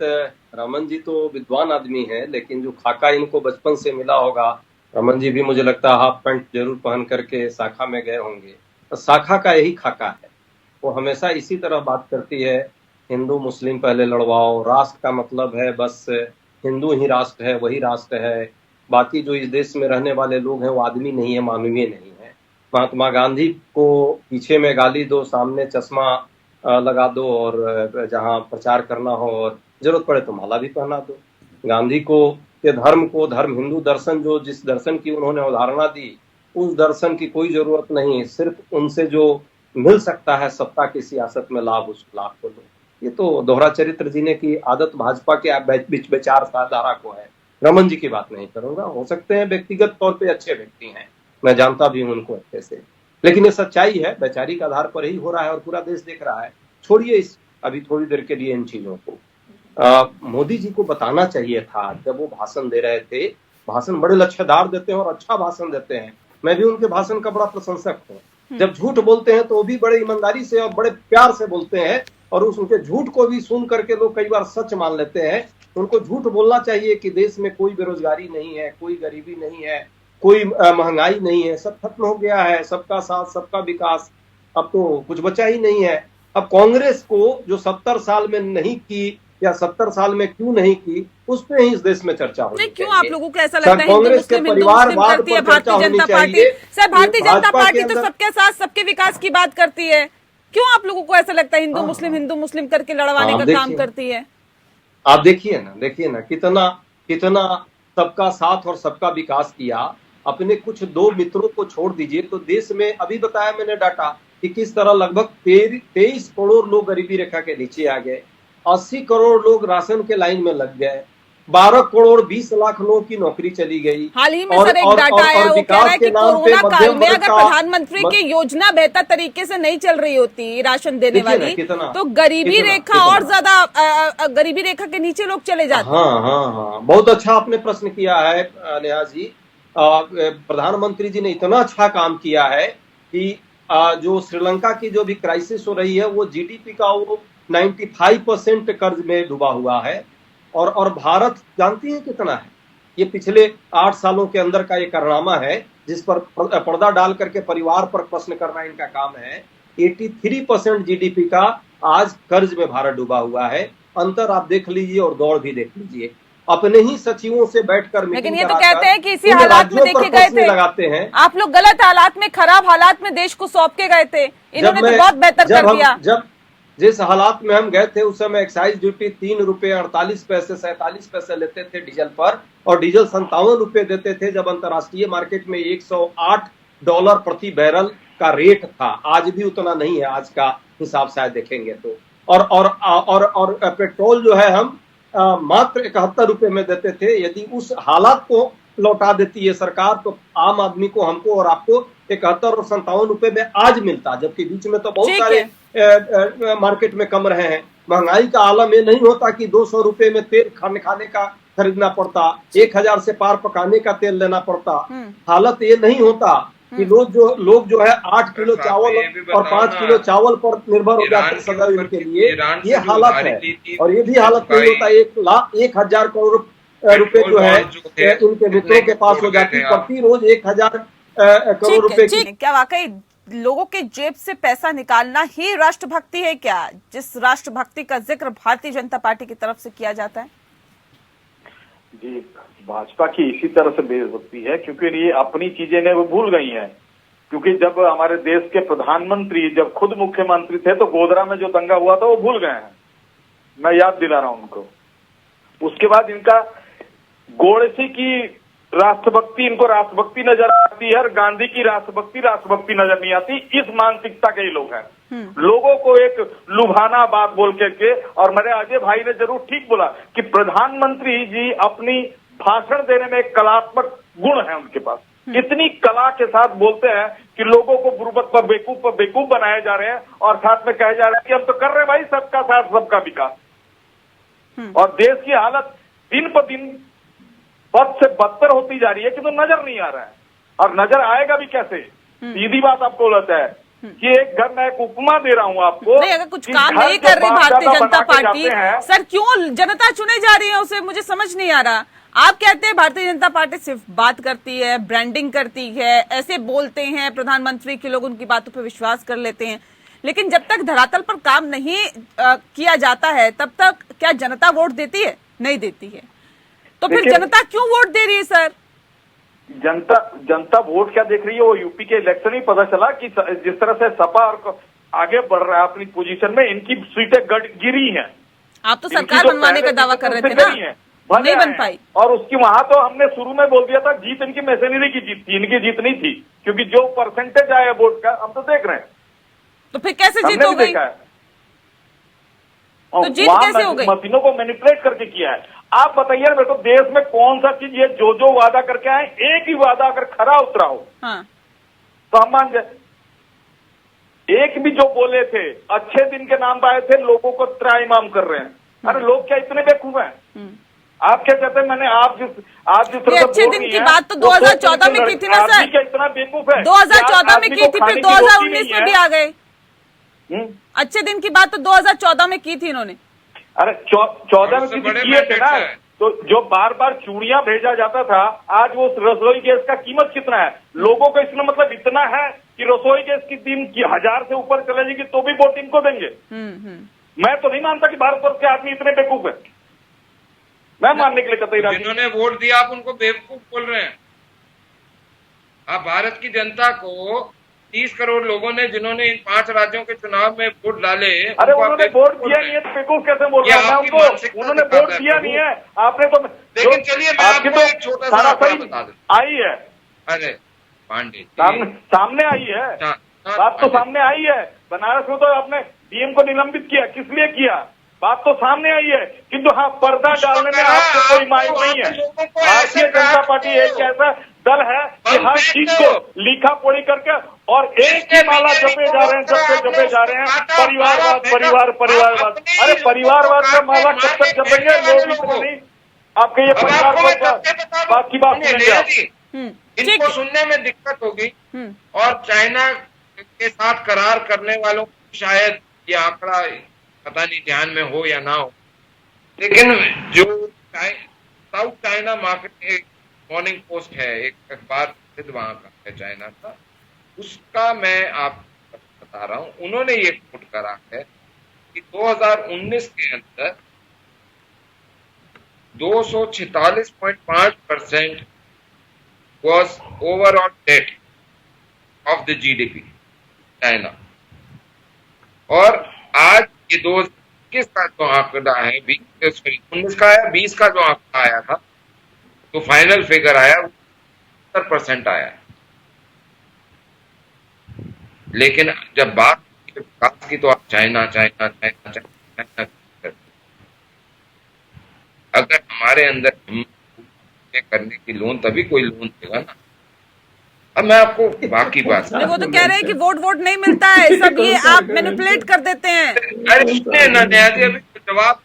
रमन जी तो विद्वान आदमी है, लेकिन जो खाका इनको बचपन से मिला होगा, रमन जी भी मुझे लगता है हाफ पैंट जरूर पहन करके शाखा में गए होंगे, तो शाखा का यही खाका है। वो हमेशा इसी तरह बात करती है, हिंदू मुस्लिम पहले लड़वाओ, राष्ट्र का मतलब है बस हिंदू ही राष्ट्र है, वही राष्ट्र है, बाकी जो इस देश में रहने वाले लोग हैं वो आदमी नहीं है, मानवीय नहीं है। महात्मा गांधी को पीछे में गाली दो, सामने चश्मा लगा दो, और जहां प्रचार करना हो और जरूरत पड़े तो माला भी पहना दो। गांधी को के धर्म को, धर्म हिंदू दर्शन, जो जिस दर्शन की उन्होंने अवधारणा दी, उस दर्शन की कोई जरूरत नहीं। सिर्फ उनसे जो मिल सकता है सत्ता की सियासत में लाभ, उस लाभ को लो। ये तो दोहरा चरित्र जीने की आदत भाजपा के बीच विचारधारा को है। रमन जी की बात नहीं करूंगा, हो सकते हैं व्यक्तिगत तौर पे अच्छे व्यक्ति हैं, मैं जानता भी हूं उनको अच्छे से, लेकिन ये सच्चाई है, वैचारिक आधार पर ही हो रहा है और पूरा देश देख रहा है। छोड़िए इस अभी थोड़ी देर के लिए इन चीजों को। मोदी जी को बताना चाहिए था जब वो भाषण दे रहे थे, भाषण बड़े लच्छेदार देते हैं और अच्छा भाषण देते हैं, मैं भी उनके भाषण का बड़ा प्रशंसक हूँ। जब झूठ बोलते हैं तो वो भी बड़े ईमानदारी से और बड़े प्यार से बोलते हैं, और उनके झूठ को भी सुन करके लोग कई बार सच मान लेते हैं। उनको झूठ बोलना चाहिए कि देश में कोई बेरोजगारी नहीं है, कोई गरीबी नहीं है, कोई महंगाई नहीं है, सब खत्म हो गया है, सबका साथ सबका विकास, अब तो कुछ बचा ही नहीं है। अब कांग्रेस को जो 70 साल में नहीं की या 70 साल में क्यों नहीं की, उस पे ही इस देश में चर्चा होनी चाहिए। क्यों आप लोगों को ऐसा लगता है हिंदू मुस्लिम करती है Bharatiya Janata party? Sir Bharatiya Janata party तो सबके साथ सबके विकास की बात करती है, क्यों आप लोगों को ऐसा लगता है हिंदू मुस्लिम करके लड़वाने का काम करती है? आप देखिए ना कितना सबका साथ और सबका विकास किया। अपने कुछ दो मित्रों को छोड़ दीजिए तो देश में अभी बताया मैंने डाटा कि किस तरह लगभग 23 करोड़ लोग गरीबी रेखा के नीचे आ गए, 80 करोड़ लोग राशन के लाइन में लग गए, 12 करोड़ 20 लाख लोगों की नौकरी चली गई। हाल ही में सर एक डाटा आया, वो कह रहा है कि कोरोना काल में अगर प्रधानमंत्री की योजना बेहतर तरीके से नहीं चल रही होती राशन देने वाली, तो गरीबी रेखा और ज्यादा गरीबी रेखा के नीचे लोग चले जाते। हाँ, बहुत अच्छा आपने प्रश्न किया है नेहा जी। प्रधानमंत्री जी ने इतना अच्छा काम किया है कि जो श्रीलंका की जो भी क्राइसिस हो रही है, वो जीडीपी का वो 95% कर्ज में डूबा हुआ है, और भारत जानती है कितना है? ये पिछले 8 सालों के अंदर का ये कारनामा है जिस पर पर्दा डाल करके परिवार पर प्रश्न करना इनका काम है। 83% जीडीपी का आज कर्ज में भारत डूबा हुआ है। अंतर आप देख लीजिए और दौड़ भी देख लीजिए। अपने ही सचिवों से बैठकर लेकिन मीटिंग ये तो कराकर कहते हैं कि इसी उन हालात में राज्यों पर देखे गए कसने थे, लगाते हैं। आप लोग गलत हालात में, खराब हालात में देश को सौंप के गए थे, इन्होंने तो बहुत बेहतर कर दिया। जब जिस हालात में हम गए थे उस समय एक्साइज ड्यूटी 3 रुपए 48 पैसे 47 पैसे लेते थे डीजल पर, और डीजल 57 रुपए देते थे, जब अंतर्राष्ट्रीय मार्केट में $108 प्रति बैरल का रेट था। आज भी उतना नहीं है, आज का हिसाब शायद देखेंगे तो। और पेट्रोल जो है हम मात्र 71 रुपए में देते थे। यदि उस हालात को लौटा देती है सरकार तो आम आदमी को, हमको और आपको 71 और 57 रुपए में आज मिलता, जबकि बीच में तो बहुत सारे मार्केट में कम रहे हैं। महंगाई का आलम ये नहीं होता कि 200 रुपए में तेल खाने का खरीदना पड़ता, 1000 से पार पकाने का तेल लेना पड़ता। हालत ये नहीं होता कि लोग जो है 8 किलो चावल और 5 किलो चावल पर निर्भर हो जाते सदैव के लिए। ये हालत है, और ये भी हालत नहीं होता 1,000 करोड़ रुपए जो है इनके मित्रों के पास हो जाती, प्रतिरोज 1,000 करोड़ रुपए की। क्या वाकई लोगों के जेब से पैसा निकालना ही राष्ट्रभक्ति है क्या, जिस राष्ट्रभक्ति का जिक्र भारतीय जनता पार्टी की तरफ से किया जाता है? जी, भाजपा की इसी तरह से बेइज्जती है, क्योंकि ये अपनी चीजें ने वो भूल गई हैं। क्योंकि जब हमारे देश के प्रधानमंत्री जब खुद मुख्यमंत्री थे तो गोधरा में जो दंगा हुआ था वो भूल गए हैं, मैं याद दिला रहा हूं उनको। उसके बाद इनका गोडसे की राष्ट्रभक्ति इनको राष्ट्रभक्ति नजर आती है, और गांधी की राष्ट्रभक्ति नजर नहीं आती। इस मानसिकता के ही लोग हैं। लोगों को एक लुभाना बात बोल के, और मेरे अजय भाई ने जरूर ठीक बोला कि प्रधानमंत्री जी अपनी भाषण देने में एक कलात्मक गुण है उनके पास। इतनी कला के साथ बोलते हैं कि लोगों को बुर्बक पर बेवकूफ बनाए जा रहे हैं, और साथ में कहे जा रहे हैं कि हम तो कर रहे हैं भाई सबका साथ सबका विकास। और देश की हालत दिन पर दिन बद से बदतर होती जा रही है, किंतु नजर नहीं आ रहा है, और नजर आएगा भी कैसे। सीधी बात आपको बोलता है कि एक घर मैं एक उपमा दे रहा हूं आपको। नहीं, अगर कुछ काम नहीं कर रही भारतीय जनता पार्टी, सर क्यों जनता चुने जा रही है उसे, मुझे समझ नहीं आ रहा। आप कहते हैं भारतीय जनता पार्टी सिर्फ बात करती है, ब्रांडिंग करती है, ऐसे बोलते हैं प्रधानमंत्री के लोग उनकी बातों पर विश्वास कर लेते हैं, लेकिन जब तक धरातल पर काम नहीं किया जाता है तब तक क्या जनता वोट देती है? नहीं देती है। तो फिर जनता क्यों वोट दे रही है सर? जनता वोट क्या देख रही है, वो यूपी के इलेक्शन ही पता चला कि जिस तरह से सपा और आगे बढ़ रहा है अपनी पोजीशन में, इनकी सीटें गिरी हैं। आप तो सरकार बनवाने का दावा कर रहे थे ना, नहीं बन पाई। और उसकी वहां तो हमने शुरू में बोल दिया था जीत इनकी मैसेनरी की जीत थी, इनकी जीत नहीं थी, क्योंकि जो परसेंटेज आया वोट का हम तो देख रहे हैं। तो फिर कैसे जीत हो गई? तो जीत कैसे हो गई? मशीनों को मैनिपुलेट करके किया है। आप बताइए मेरे को, देश में कौन सा चीज ये जो वादा करके आए, एक ही वादा अगर खरा उतरा हो तो हम मान जाए। एक भी जो बोले थे अच्छे दिन के नाम पे आए थे, लोगों को त्राइमाम कर रहे हैं। अरे लोग क्या इतने बेवकूफ हैं? आप क्या कहते हैं? मैंने आप जिस तरह अच्छे दिन की बात तो 2014 में की थी ना सर, क्या इतना बेवकूफ है? 2014 में की थी, फिर 2019 में भी आ गए। अच्छे दिन की बात तो 2014 में की थी इन्होंने। अरे 14 में किए थे ना, तो जो बार बार चूड़ियां भेजा जाता था, आज वो रसोई गैस का कीमत कितना है? लोगों को इसमें मतलब इतना है कि रसोई गैस की दिन की 1000 से ऊपर चले जाएगी तो भी वोट इनको देंगे। मैं तो नहीं मानता कि भारतवर्ष के आदमी इतने बेवकूफ है। मैं मानने के लिए कतई राजी। जिन्होंने वोट दिया आप उनको बेवकूफ बोल रहे हैं। आप भारत की जनता को 30 करोड़ लोगों ने, जिन्होंने इन 5 राज्यों के चुनाव में वोट डाले, अरे उन्होंने वोट दिया नहीं है तो बेवकूफ कैसे बोल रहा हूं उनको? उन्होंने वोट दिया नहीं है, आपने तो। लेकिन चलिए मैं आपको एक छोटा सा आंकड़ा बता दूं। आई है, अरे पांडे सामने आई है, बात तो सामने आई है। बनारस में तो आपने डीएम को निलंबित किया, किस लिए किया? बात तो सामने आई है, किंतु हाँ, पर्दा डालने में आपको कोई माइल नहीं है। भारतीय जनता पार्टी एक ऐसा दल है कि हर चीज को लिखा पढ़ी करके और एक ही माला जपे जा रहे हैं, जपे जा रहे हैं परिवारवाद। अरे परिवारवाद का माला कब तक जपेंगे? लोग इतने नहीं, आपके ये परिवारवाद बात की बात सुनेंगे आप। इनको सुनने में दिक्कत होगी, और चाइना के साथ करार करने वालों को शायद ये आंकड़ा पता नहीं ध्यान में हो या ना हो, लेकिन जो साउथ चाइना मार्केट एक मॉर्निंग पोस्ट है, एक अखबार प्रसिद्ध वहां का है चाइना का, उसका मैं आपको बता रहा हूं। उन्होंने ये कोट करा है कि 2019 के अंदर 246.5% was overall debt of the GDP China. और आज ये 2021 का जो आंकड़ा है 19 का आया, 20 का जो आंकड़ा आया था तो फाइनल फिगर आया 70% आया। लेकिन जब बात विकास की तो आप चाइना चाइना चाइना चाइना करते। अगर हमारे अंदर करने की लोन तभी कोई लोन देगा ना। अब मैं आपको बाकी बात नहीं, वो तो कह रहे हैं कि वोट नहीं मिलता है, सब ये आप मैनिपुलेट कर देते हैं। अरे सुनिए ना नया जी, अभी जवाब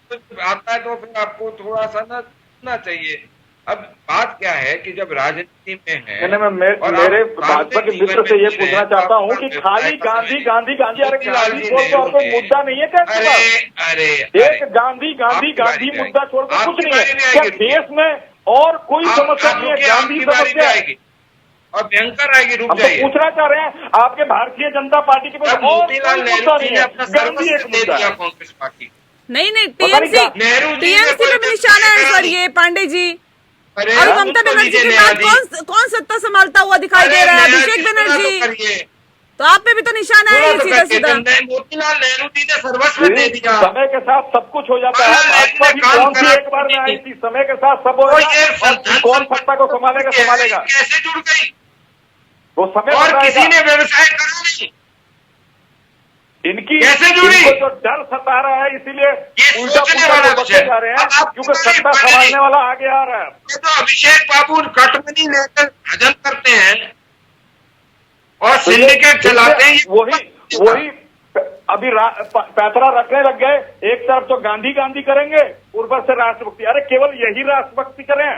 आता है तो फिर आपको थोड़ा सा ना सुनना चाहिए। अब बात क्या है कि जब राजनीति में है मैं मेरे भाजपा के मित्र से ये पूछना चाहता हूँ कि खाली गांधी गांधी गांधी, अरे गांधी छोड़ तो और कोई मुद्दा नहीं है क्या? अरे एक गांधी गांधी गांधी मुद्दा छोड़ के कुछ नहीं है क्या देश में? और कोई समस्या नहीं है, गांधी समस्या आएगी और भयंकर आएगी। रुक हम तो जाइए, पूछना चाह रहे हैं आपके भारतीय जनता पार्टी के पास और मोतीलाल कोई नेहरू मुद्दा जी नहीं ने है, अपना गांधी एक सर्वस्व दे मुद्दा दिया है। कांग्रेस पार्टी। नहीं पता नहीं क्या- नेहरू जी ने टीएमसी पे भी निशाना है इस बार ये पांडे जी। अरे और ममता बनर्जी के बाद कौन सत्ता संभालता हुआ दिखाई दे रहा है? अभिषेक बनर्जी, तो आप पे भी तो निशाना है ये सीधा सीधा। मोतीलाल नेहरू जी ने सर्वस्व दे दिया। समय के साथ सब कुछ हो जाता है। भाजपा भी कौन सी एक बार में आई थी, समय के साथ सब हो और जाएगा। ये और कौन सत्ता को संभालेगा कैसे जुड़ गई? वो समय और बताएगा। किसी ने व्यवसाय करा नहीं। इनकी कैसे जुड़ी? इनको जो डर सता रहा है इसीलिए ये उल्टा सोचने पुल्टा वाला वो विषय बच्चे जा रहे हैं, अब आप क्योंकि बताइए, सत्ता पांडे जी। संभालने वाला आगे आ रहा है। ये तो अभिषेक बाबू कटमनी लेकर भजन करते हैं और तो ये- सिंडिकेट चलाते हैं। वही अभी पैतरा रखने लग गए। एक तरफ तो गांधी गांधी करेंगे, ऊपर से राष्ट्रभक्ति। अरे केवल यही राष्ट्रभक्ति करें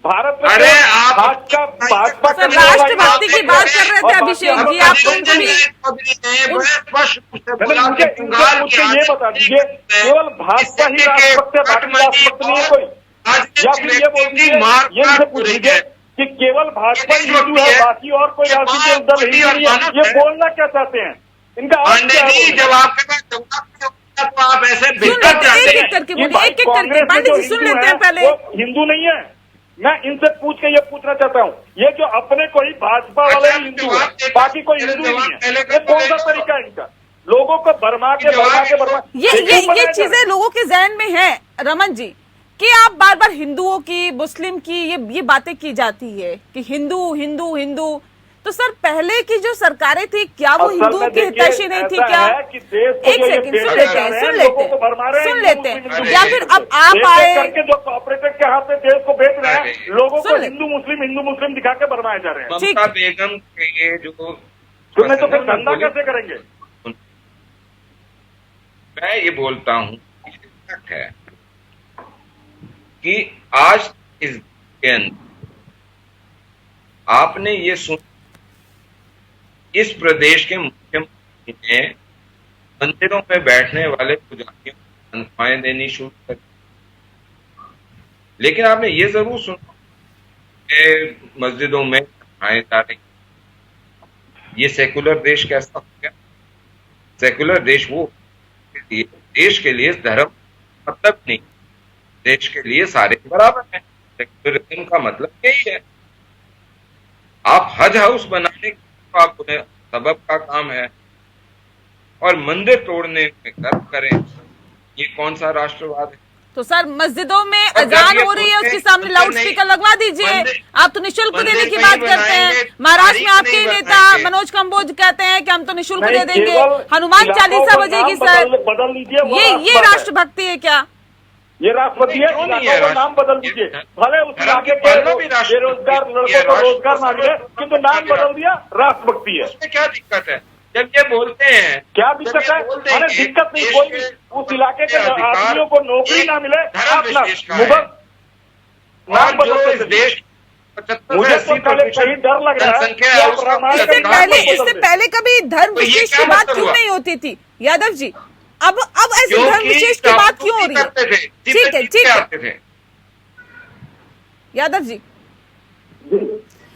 भारत में? अरे आप भाजपा सर, राष्ट्रभक्ति की बात कर रहे थे अभिषेक जी, आप तो उनको भी ये बता दीजिए केवल भाजपा ही राष्ट्रभक्त है, बाकी राष्ट्रभक्त नहीं है कोई? या फिर ये बोल दीजिए, ये इनसे पूछ लीजिए कि केवल भाजपा ही हिंदू है, बाकी और कोई राजनीतिक दल हिंदू नहीं है। ये बोलना क्या चाहते हैं? इनका अर्थ क्या है? जब आपके पास जवाब नहीं होता तो आप ऐसे सुन बेहतर लेते हैं, चाहते एक हैं। एक करके ये बोलिए, एक एक करके कांग्रेस में पांडे जो जी सुन हिंदू लेते है, हैं पहले। वो हिंदू नहीं है। मैं इनसे पूछ के ये पूछना चाहता हूँ, ये जो अपने को ही भाजपा वाले ही हिंदू है, बाकी कोई हिंदू ही नहीं है, ये कौन सा तरीका है इनका? लोगों को भरमा के ये चीजें लोगों के जहन में है रमन जी, कि आप बार बार हिंदुओं की, मुस्लिम की ये बातें की जाती है कि हिंदू हिंदू हिंदू। तो सर पहले की जो सरकारें थी क्या वो हिंदुओं की हितैषी नहीं थी क्या? एक सेकंड सुन लेते हैं या फिर अब आप आए करके जो कॉपरेटिव के हाथ में देश को बेच रहे हैं, लोगों को हिंदू मुस्लिम दिखा के भरमाए जा रहे हैं। ममता बेगम के ये जो सुनने तो फिर धंधा कैसे करेंगे? मैं ये बोलता हूँ है कि आज इस के अंदर आपने ये सुन इस प्रदेश के मुख्यमंत्री ने मंदिरों में बैठने वाले पुजारियों को तनख्वाहें देनी शुरू कर दी। लेकिन आपने ये जरूर सुना कि मस्जिदों में तनख्वाहें डालेंगे। ये सेकुलर देश कैसा हो गया? सेकुलर देश वो देश के लिए धर्म मतलब नहीं, देश के लिए सारे बराबर हैं। सेकुलरिज्म का मतलब यही है। आप हज हाउस बनाने के आप उन्हें सबब का काम है और मंदिर तोड़ने में गर्व करें, ये कौन सा राष्ट्रवाद है? तो सर मस्जिदों में अजान हो रही है, उसके सामने लाउड स्पीकर लगवा दीजिए। आप तो निशुल्क देने की बात करते हैं। महाराष्ट्र में आपके नेता मनोज कंबोज कहते हैं कि हम तो निशुल्क दे देंगे, हनुमान चालीसा बजेगी सर। बदल लीजिए, ये राष्ट्रभक्ति है क्या? ये राष्ट्रपति है, इलाकों का नाम बदल दीजिए। भले उस इलाके के बेरोजगार लड़कों को रोजगार ना मिले, किंतु नाम बदल दिया, राष्ट्रभक्ति है। उसमें क्या दिक्कत है? जब ये बोलते हैं क्या दिक्कत है? मैंने दिक्कत नहीं, कोई भी उस इलाके के आदमियों को नौकरी ना मिले, आप मुगल नाम बदल देश। मुझे तो पहले कहीं डर लग रहा है। इससे पहले कभी धर्म विशेष की बात क्यों नहीं होती थी यादव जी? अब ऐसे धर्म विशेष की बात क्यों हो रही है? ठीक है यादव जी,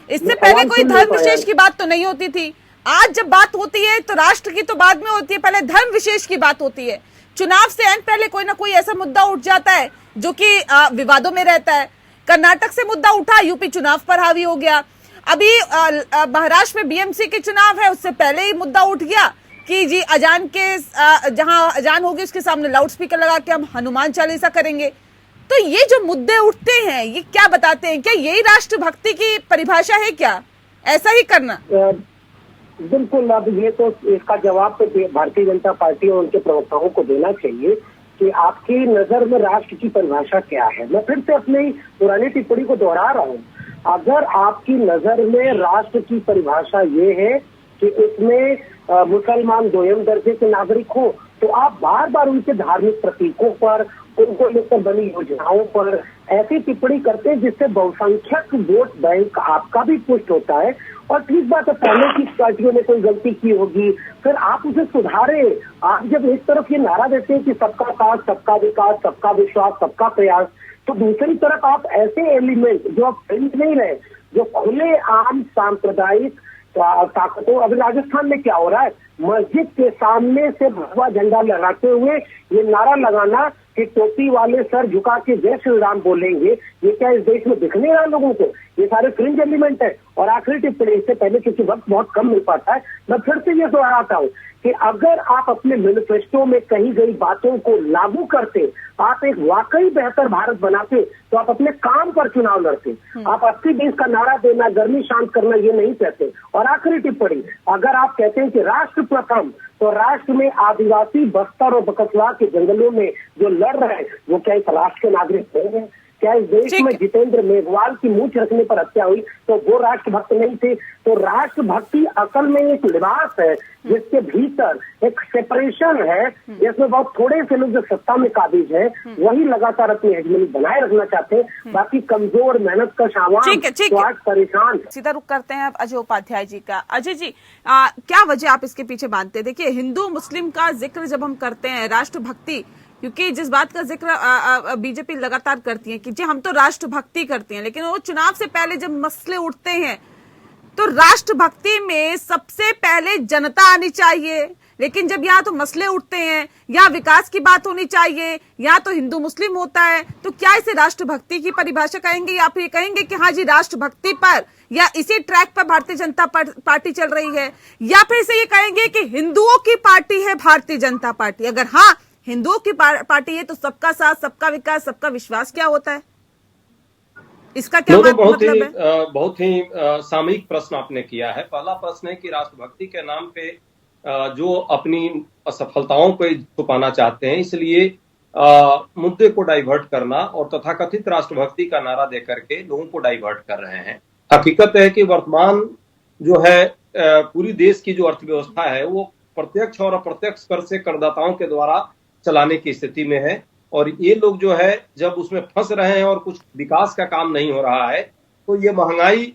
इससे पहले कोई धर्म विशेष की बात तो नहीं होती थी। आज जब बात होती है तो राष्ट्र की तो बाद में होती है, पहले धर्म विशेष की बात होती है। चुनाव से एंड पहले कोई ना कोई ऐसा मुद्दा उठ जाता है जो कि विवादों में रहता है। कर्नाटक से मुद्दा उठा, यूपी चुनाव पर हावी हो गया। अभी महाराष्ट्र में बीएमसी के चुनाव है, उससे पहले ही मुद्दा उठ गया कि जी अजान के जहां अजान होगी उसके सामने लाउड स्पीकर लगा के हम हनुमान चालीसा करेंगे। तो ये जो मुद्दे उठते हैं ये क्या बताते हैं? क्या यही राष्ट्रभक्ति की परिभाषा है? क्या ऐसा ही करना? बिल्कुल। अब ये तो इसका जवाब तो भारतीय जनता पार्टी और उनके प्रवक्ताओं को देना चाहिए कि आपकी नजर में राष्ट्र की परिभाषा क्या है। मैं फिर से अपनी पुरानी टिप्पणी को दोहरा रहा हूँ। अगर आपकी नजर में राष्ट्र की परिभाषा ये है कि इसमें मुसलमान दोयम दर्जे के नागरिक हो, तो आप बार बार उनके धार्मिक प्रतीकों पर, उनको लेकर बनी योजनाओं पर ऐसी टिप्पणी करते हैं जिससे बहुसंख्यक वोट बैंक आपका भी पुष्ट होता है। और ठीक बात है, पहले की पार्टियों ने कोई गलती की होगी, फिर आप उसे सुधारे। आप जब एक तरफ ये नारा देते हैं कि सबका साथ, सबका विकास, सबका विश्वास, सबका प्रयास, तो दूसरी तरफ आप ऐसे एलिमेंट जो अब फ्रिंज नहीं रहे, जो खुले आम सांप्रदायिक ताकतों, अभी राजस्थान में क्या हो रहा है, मस्जिद के सामने से भगवा झंडा लगाते हुए ये नारा लगाना कि टोपी वाले सर झुका के जय श्री राम बोलेंगे, ये क्या इस देश में दिखने रहा लोगों को? ये सारे फ्रिंज एलिमेंट है। और आखिरी टिप्पणी इससे पहले, क्योंकि वक्त बहुत कम मिल पाता है, मैं फिर से ये दोहराता हूँ कि अगर आप अपने मैनिफेस्टो में कही गई बातों को लागू करते, आप एक वाकई बेहतर भारत बनाते, तो आप अपने काम पर चुनाव लड़ते। आप 80-20 का नारा देना, गर्मी शांत करना ये नहीं कहते। और आखिरी टिप्पणी, अगर आप कहते हैं कि राष्ट्र प्रथम, तो राष्ट्र में आदिवासी बस्तर और बकसवा के जंगलों में जो लड़ रहे हैं वो क्या इस राष्ट्र के नागरिक नहीं है? क्या इस देश में जितेंद्र मेघवाल की मूंछ रखने पर हत्या हुई तो वो राष्ट्रभक्त नहीं थे? तो राष्ट्रभक्ति असल में एक लिबास है जिसके भीतर एक सेपरेशन है, जिसमें बहुत थोड़े से लोग जो सत्ता में काबिज है वही लगातार अपनी हेजमनी बनाए रखना चाहते हैं। बाकी कमजोर मेहनत का आवाम तो आज परेशान। सीधा रुख करते हैं अब अजय उपाध्याय जी का। अजय जी, क्या वजह आप इसके पीछे बांधते हैं? देखिए, हिंदू मुस्लिम का जिक्र जब हम करते हैं, राष्ट्रभक्ति, क्योंकि जिस बात का जिक्र बीजेपी लगातार करती है कि जी हम तो राष्ट्रभक्ति करती हैं, लेकिन वो चुनाव से पहले जब मसले उठते हैं तो राष्ट्रभक्ति में सबसे पहले जनता आनी चाहिए, लेकिन जब यहाँ तो मसले उठते हैं, या विकास की बात होनी चाहिए, या तो हिंदू मुस्लिम होता है, तो क्या इसे राष्ट्रभक्ति की परिभाषा कहेंगे, या फिर कहेंगे कि हाँ जी राष्ट्रभक्ति पर या इसी ट्रैक पर भारतीय जनता पार्टी चल रही है, या फिर इसे ये कहेंगे कि हिंदुओं की पार्टी है भारतीय जनता पार्टी? अगर हाँ हिंदुओं की पार्टी है तो सबका साथ, सबका विकास, सबका विश्वास क्या होता है? इसका क्या मतलब है? बहुत ही सामयिक प्रश्न आपने किया है। पहला प्रश्न है कि राष्ट्रभक्ति के नाम पे जो अपनी असफलताओं को छुपाना चाहते हैं, इसलिए मुद्दे को डाइवर्ट करना और तथाकथित राष्ट्रभक्ति का नारा देकर के लोगों को डाइवर्ट कर रहे हैं। हकीकत है कि वर्तमान जो है पूरी देश की जो अर्थव्यवस्था है वो प्रत्यक्ष और अप्रत्यक्ष कर से करदाताओं के द्वारा चलाने की स्थिति में है, और ये लोग जो है जब उसमें फंस रहे हैं और कुछ विकास का काम नहीं हो रहा है, तो ये महंगाई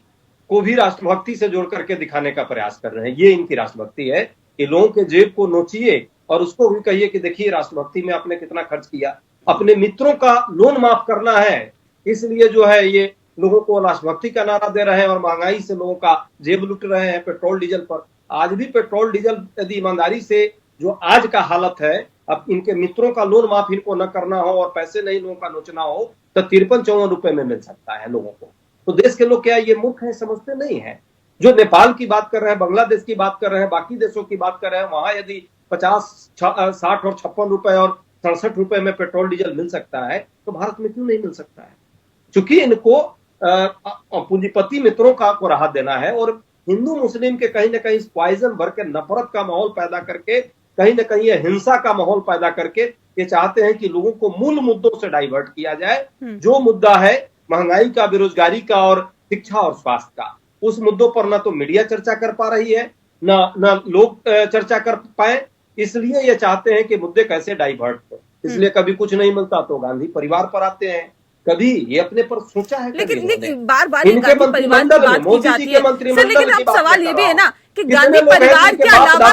को भी राष्ट्रभक्ति से जोड़ करके दिखाने का प्रयास कर रहे हैं। ये इनकी राष्ट्रभक्ति है कि लोगों के जेब को नोचिए और उसको भी कहिए कि देखिए राष्ट्रभक्ति में आपने कितना खर्च किया। अपने मित्रों का लोन माफ करना है, इसलिए जो है ये लोगों को राष्ट्रभक्ति का नारा दे रहे हैं और महंगाई से लोगों का जेब लुट रहे हैं पेट्रोल डीजल पर। आज भी पेट्रोल डीजल यदि ईमानदारी से जो आज का हालत है, अब इनके मित्रों का लोन माफ इनको न करना हो और पैसे नहीं लोगों का नोचना हो तो 53-54 रुपए में मिल सकता है लोगों को। तो देश के लोग क्या ये मूर्ख हैं? समझते नहीं है। जो नेपाल की बात कर रहे हैं, बांग्लादेश की बात कर रहे हैं, बाकी देशों की बात कर रहे हैं, वहां यदि 50, 60 और 56 रुपए और 67 रुपए में पेट्रोल डीजल मिल सकता है तो भारत में क्यों नहीं मिल सकता है? क्योंकि इनको पूंजीपति मित्रों को राहत देना है और हिंदू मुस्लिम के कहीं ना कहीं पॉइजन भर के नफरत का माहौल पैदा करके, कहीं ना कहीं हिंसा का माहौल पैदा करके ये चाहते हैं कि लोगों को मूल मुद्दों से डाइवर्ट किया जाए। जो मुद्दा है महंगाई का, बेरोजगारी का और शिक्षा और स्वास्थ्य का, उस मुद्दों पर ना तो मीडिया चर्चा कर पा रही है, ना लोग चर्चा कर पाए, इसलिए ये चाहते हैं कि मुद्दे कैसे डाइवर्ट हो। इसलिए कभी कुछ नहीं मिलता तो गांधी परिवार पर आते हैं, कभी ये अपने पर सोचा है, लेकिन बार बार गांधी परिवार की बात की जाती है। लेकिन अब सवाल ये भी है ना कि गांधी परिवार के अलावा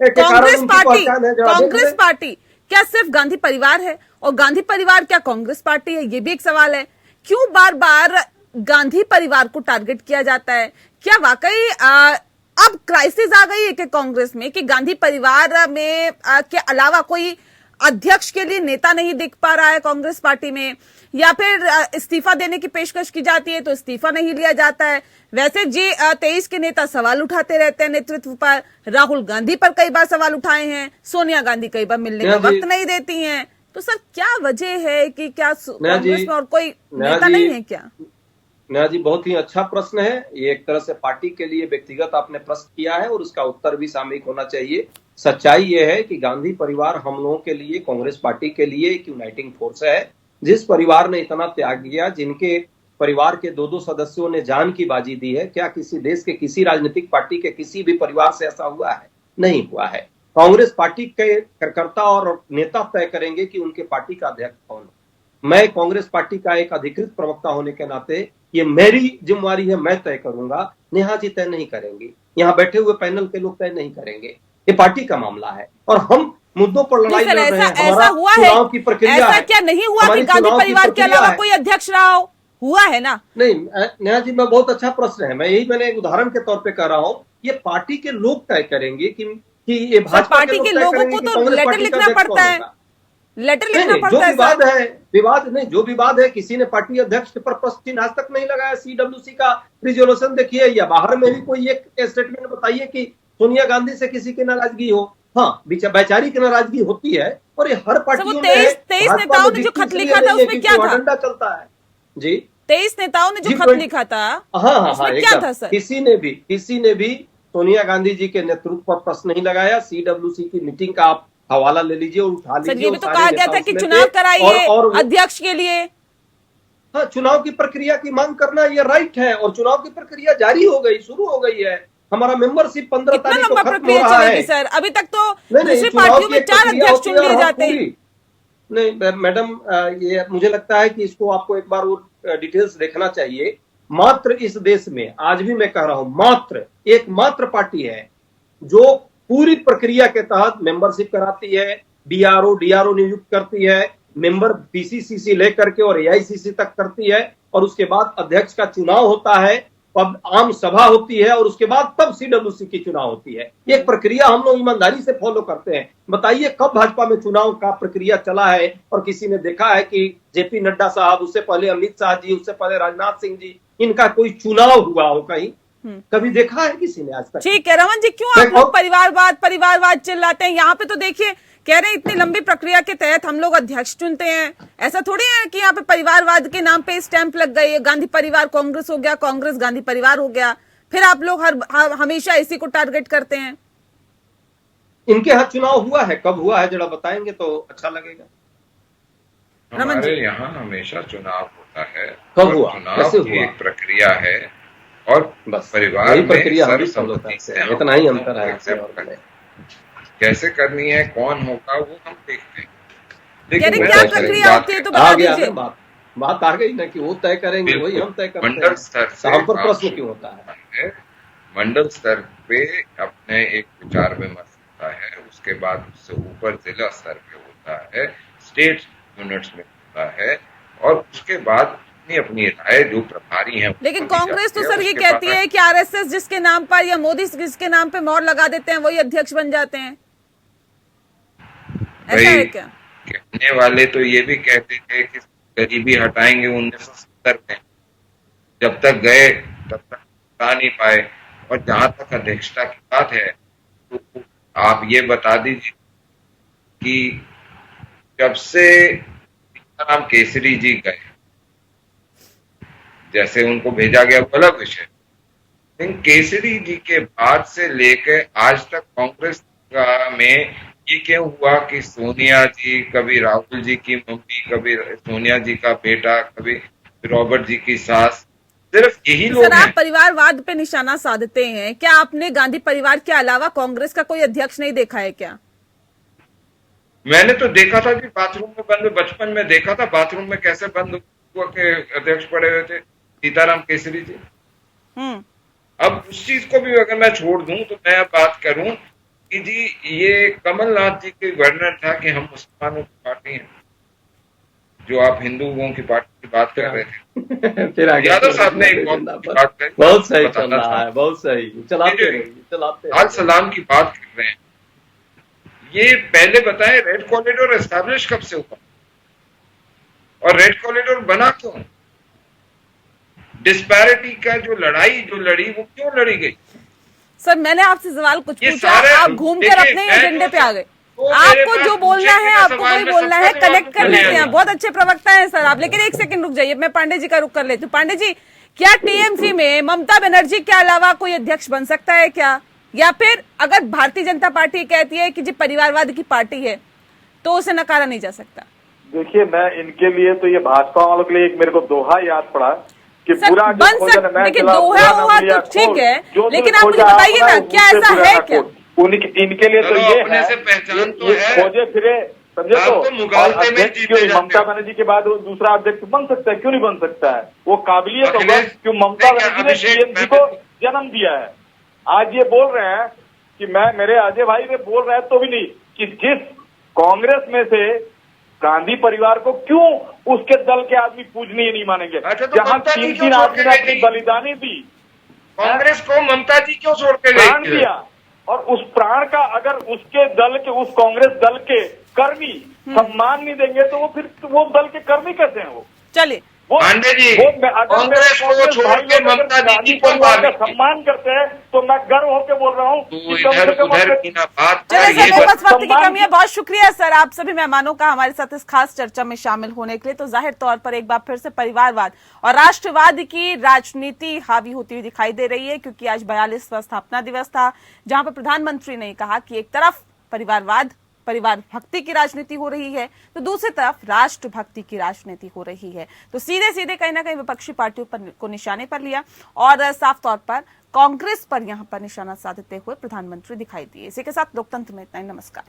कांग्रेस पार्टी क्या सिर्फ गांधी परिवार है, और गांधी परिवार क्या कांग्रेस पार्टी है? ये भी एक सवाल है। क्यों बार बार गांधी परिवार को टारगेट किया जाता है? क्या वाकई अब क्राइसिस आ गई है कि कांग्रेस में कि गांधी परिवार में के अलावा कोई अध्यक्ष के लिए नेता नहीं दिख पा रहा है कांग्रेस पार्टी में, या फिर इस्तीफा देने की पेशकश की जाती है तो इस्तीफा नहीं लिया जाता है। वैसे G23 के नेता सवाल उठाते रहते हैं नेतृत्व पर, राहुल गांधी पर कई बार सवाल उठाए हैं, सोनिया गांधी कई बार मिलने का वक्त नहीं देती हैं। तो सर क्या वजह है कि क्या कांग्रेस में और कोई नेता नहीं है क्या? नेहा जी, बहुत ही अच्छा प्रश्न है। ये एक तरह से पार्टी के लिए व्यक्तिगत आपने प्रश्न किया है और उसका उत्तर भी सामयिक होना चाहिए। सच्चाई ये है कि गांधी परिवार हम लोगों के लिए, कांग्रेस पार्टी के लिए एक यूनाइटिंग फोर्स है। जिस परिवार ने इतना त्याग किया, जिनके परिवार के 2-2 सदस्यों ने जान की बाजी दी है, क्या किसी देश के किसी राजनीतिक पार्टी के किसी भी परिवार से ऐसा हुआ है? नहीं हुआ है। कांग्रेस पार्टी के कार्यकर्ता और नेता तय करेंगे कि उनके पार्टी का अध्यक्ष कौन है। मैं कांग्रेस पार्टी का एक अधिकृत प्रवक्ता होने के नाते ये मेरी जिम्मेवारी है, मैं तय करूंगा। नेहा जी तय नहीं करेंगी, यहाँ बैठे हुए पैनल के लोग तय नहीं करेंगे। ये पार्टी का मामला है और हम मुद्दों पर लड़ाई लड़ रहे हैं। ऐसा हुआ है, ऐसा क्या नहीं हुआ कि गांधी परिवार के अलावा कोई अध्यक्ष रहा हो? हुआ है ना? नहीं नेहा जी, मैं बहुत अच्छा प्रश्न है। मैंने एक उदाहरण के तौर पे कह रहा हूँ, ये पार्टी के लोग तय करेंगे कि ये भाजपा पार्टी के लोगों को तो लेटर लिखना पड़ता है, लेटर लिखना पड़ता है। जो विवाद है, किसी ने पार्टी अध्यक्ष पर प्रश्न चिन्ह आज तक नहीं लगाया। CWC का रिजोल्यूशन देखिए, या बाहर में भी कोई एक स्टेटमेंट बताइए कि सोनिया गांधी से किसी की नाराजगी हो। हाँ, वैचारिक नाराजगी होती है और ये हर पार्टी में 23 नेताओं ने जो खत लिखा था उसमें क्या था? डंडा चलता है जी। 23 नेताओं ने जो खत लिखा था, हाँ, क्या था सर? किसी ने भी सोनिया गांधी जी के नेतृत्व पर प्रश्न नहीं लगाया। CWC की मीटिंग का आप हवाला ले लीजिए और उठा लीजिए। सर ये भी तो कहा गया था कि चुनाव कराइए अध्यक्ष के लिए। हाँ, चुनाव की प्रक्रिया की मांग करना ये राइट है और चुनाव की प्रक्रिया जारी हो गई, शुरू हो गई है। हमारा मेंबरशिप 15 तारीख को खत्म हो रहा है सर। अभी तक तो दूसरी पार्टियों में 4 अध्यक्ष चुन लिए जाते हैं। नहीं मैडम, ये मुझे लगता है कि इसको आपको एक बार वो डिटेल्स देखना चाहिए। मात्र इस देश में, आज भी मैं कह रहा हूं, एकमात्र पार्टी है जो पूरी प्रक्रिया के तहत मेंबरशिप कराती है, BRO DRO नियुक्त करती है, मेंबर PCCC लेकर के और AICC तक करती है, और उसके बाद अध्यक्ष का चुनाव होता है, अब आम सभा होती है और उसके बाद तब CWC की चुनाव होती है। ये एक प्रक्रिया हम लोग ईमानदारी से फॉलो करते हैं। बताइए कब भाजपा में चुनाव का प्रक्रिया चला है और किसी ने देखा है कि JP नड्डा साहब, उससे पहले अमित शाह जी, उससे पहले राजनाथ सिंह जी, इनका कोई चुनाव हुआ हो कहीं? कभी देखा है किसी ने आज तक? ठीक है रमन जी, क्यों आप लोग परिवारवाद चिल्लाते हैं? यहाँ पे तो देखिए कह रहे हैं इतनी लंबी प्रक्रिया के तहत हम लोग अध्यक्ष चुनते हैं। ऐसा थोड़ी है कि यहाँ पे परिवारवाद के नाम पे स्टैंप लग गई है। गांधी परिवार कांग्रेस हो गया, कांग्रेस गांधी परिवार हो गया, फिर आप लोग हमेशा इसी को टारगेट करते हैं। इनके यहाँ चुनाव हुआ है, कब हुआ है जरा बताएंगे तो अच्छा लगेगा। हमारे यहाँ हमेशा चुनाव होता है। कब हुआ, चुनाव की एक प्रक्रिया है और बस परिवार में सर्वसम्मति से इतना ही अंतर है। कैसे करनी है, कौन होगा, वो हम देखते हैं। लेकिन क्या प्रक्रिया होती है तो बता दीजिए। बात आ गई ना कि वो तय करेंगे, वही हम तय करते हैं। मंडल स्तर से हम पर प्रश्न क्यों होता है? मंडल स्तर पे अपने एक विचार विमर्श होता है, उसके बाद उससे ऊपर जिला स्तर पे होता है, स्टेट यूनिट्स में होता है, और उसके बाद अपनी राय जो प्रभारी हैं। लेकिन कांग्रेस तो सर ये कहती है कि RSS जिसके नाम पर या मोदी जिसके नाम पे मोहर लगा देते हैं वही अध्यक्ष बन जाते हैं। ऐसा है क्या? कहने वाले तो ये भी कहते थे कि गरीबी हटाएंगे 1970 में, जब तक गए तब तक हटा नहीं पाए। और जहां तक अध्यक्षता की बात है तो आप ये बता दीजिए कि जब से राम केसरी जी गए, जैसे उनको भेजा गया वो अलग विषय, लेकिन केसरी जी के बाद से लेकर आज तक कांग्रेस में ये क्यों हुआ कि सोनिया जी, कभी राहुल जी की मम्मी, कभी सोनिया जी का बेटा, कभी रॉबर्ट जी की सास, सिर्फ यही लोग हैं। आप परिवारवाद पे निशाना साधते हैं, क्या आपने गांधी परिवार के अलावा कांग्रेस का कोई अध्यक्ष नहीं देखा है क्या? मैंने तो देखा था कि बाथरूम में बंद, बचपन में देखा था बाथरूम में कैसे बंद हुआ के अध्यक्ष पड़े हुए थे, सीताराम केसरी जी। अब उस चीज को भी अगर मैं छोड़ दूं तो मैं बात करूं कि जी ये कमलनाथ जी के वर्णन था कि हम मुसलमानों की पार्टी हैं, जो आप हिंदुओं की पार्टी की बात कर रहे थे। यादव साहब ने एक बात कही, बहुत सही चल रहा है, बहुत सही, चलाते हाल सलाम की बात कर रहे हैं, ये पहले बताएं, रेड कॉरिडोर एस्टैब्लिश कब से हुआ और रेड कॉरिडोर बना क्यों? डिस्पैरिटी का जो लड़ी वो क्यों लड़ी गई? सर मैंने आपसे सवाल कुछ ये पूछा, सारे- आप घूमकर देखिए, अपने मैं एजेंडे पे आ गए। तो मेरे आपको पास जो बोलना पूछे है बिना आपको सवाल वही में बोलना सबका है, जवाब कनेक्ट कर नहीं लेते हैं। आएगा। बहुत अच्छे प्रवक्ता हैं सर आप, लेकिन एक सेकंड रुक जाइए, मैं पांडे जी का रुख कर लेती हूँ। पांडे जी, क्या टीएमसी में ममता बनर्जी के अलावा कोई अध्यक्ष बन सकता है क्या? या फिर अगर भारतीय जनता पार्टी कहती है कि जी परिवारवाद की पार्टी है तो उसे नकारा नहीं जा सकता? देखिए, मैं इनके लिए तो ये भाजपा वालों के लिए एक मेरे को दोहा याद पड़ा कि सर, बुरा जो बन खोजा सक- न मैं देखिए, चला, दोहा बुरा न हुआ मिला तो ठीक खोज। है, जो लेकिन दिल आप मुझे खोजा बताइए अपना, ना, क्या उससे ऐसा बुरा है न क्या? खोज। इनके लिए तो चलो, ये अपने है, से पहचान तो ये है। खोजे फिरे, समझे आप तो तो मुगालते और में अध्यक्ष जीते क्यों जाते ममता हो। बनर्जी के बाद वो दूसरा अध्यक्ष बन सकता है? क्यों नहीं बन सकता है? वो काबिलियत होगा अखिलेश, क्यों ममता नहीं, बनर्जी ने अभिषेक, टीएमसी को जन्म दिया है। आज ये बोल रहे हैं कि मेरे अजय भाई ने बोल रहे हैं तो भी नहीं कि जिस कांग्रेस में से गांधी परिवार को क्यों उसके दल के आदमी पूजनीय नहीं मानेंगे? अच्छा, तो जहां ममता जी तीन क्यों तीन छोड़ आदमी के ने गई अपनी थी? बलिदानी दी, कांग्रेस को ममता जी क्यों छोड़ के प्राण गई? दिया, और उस प्राण का अगर उसके दल के, उस कांग्रेस दल के कर्मी सम्मान नहीं देंगे तो वो फिर वो दल के कर्मी कैसे हैं? वो चलिए, वो पांडे जी, अगर कांग्रेस को कांग्रेस छोड़ भाई के लोग अगर ममता गांधी दीदी को परिवार का मारेंगे। सम्मान करते हैं तो मैं गर्व होकर बोल रहा हूँ तू कि कम से इधर कम उधर अपने- की ना बात कर, चलिए ये सर, बस वक्त की सम्मान कमी है। बहुत शुक्रिया सर आप सभी मेहमानों का हमारे साथ इस खास चर्चा में शामिल होने के लिए। तो जाहिर तौर पर एक बार फिर से परिवारवाद और राष्ट्रवाद की राजनीति हावी होती हुई दिखाई दे रही है, क्योंकि आज 42वां स्थापना दिवस था, जहां पर प्रधानमंत्री ने कहा कि एक तरफ परिवारवाद, परिवार भक्ति की राजनीति हो रही है तो दूसरी तरफ राष्ट्र भक्ति की राजनीति हो रही है। तो सीधे सीधे कहीं ना कहीं विपक्षी पार्टियों को निशाने पर लिया और साफ तौर पर कांग्रेस पर यहां पर निशाना साधते हुए प्रधानमंत्री दिखाई दिए। इसी के साथ लोकतंत्र में इतना ही। नमस्कार।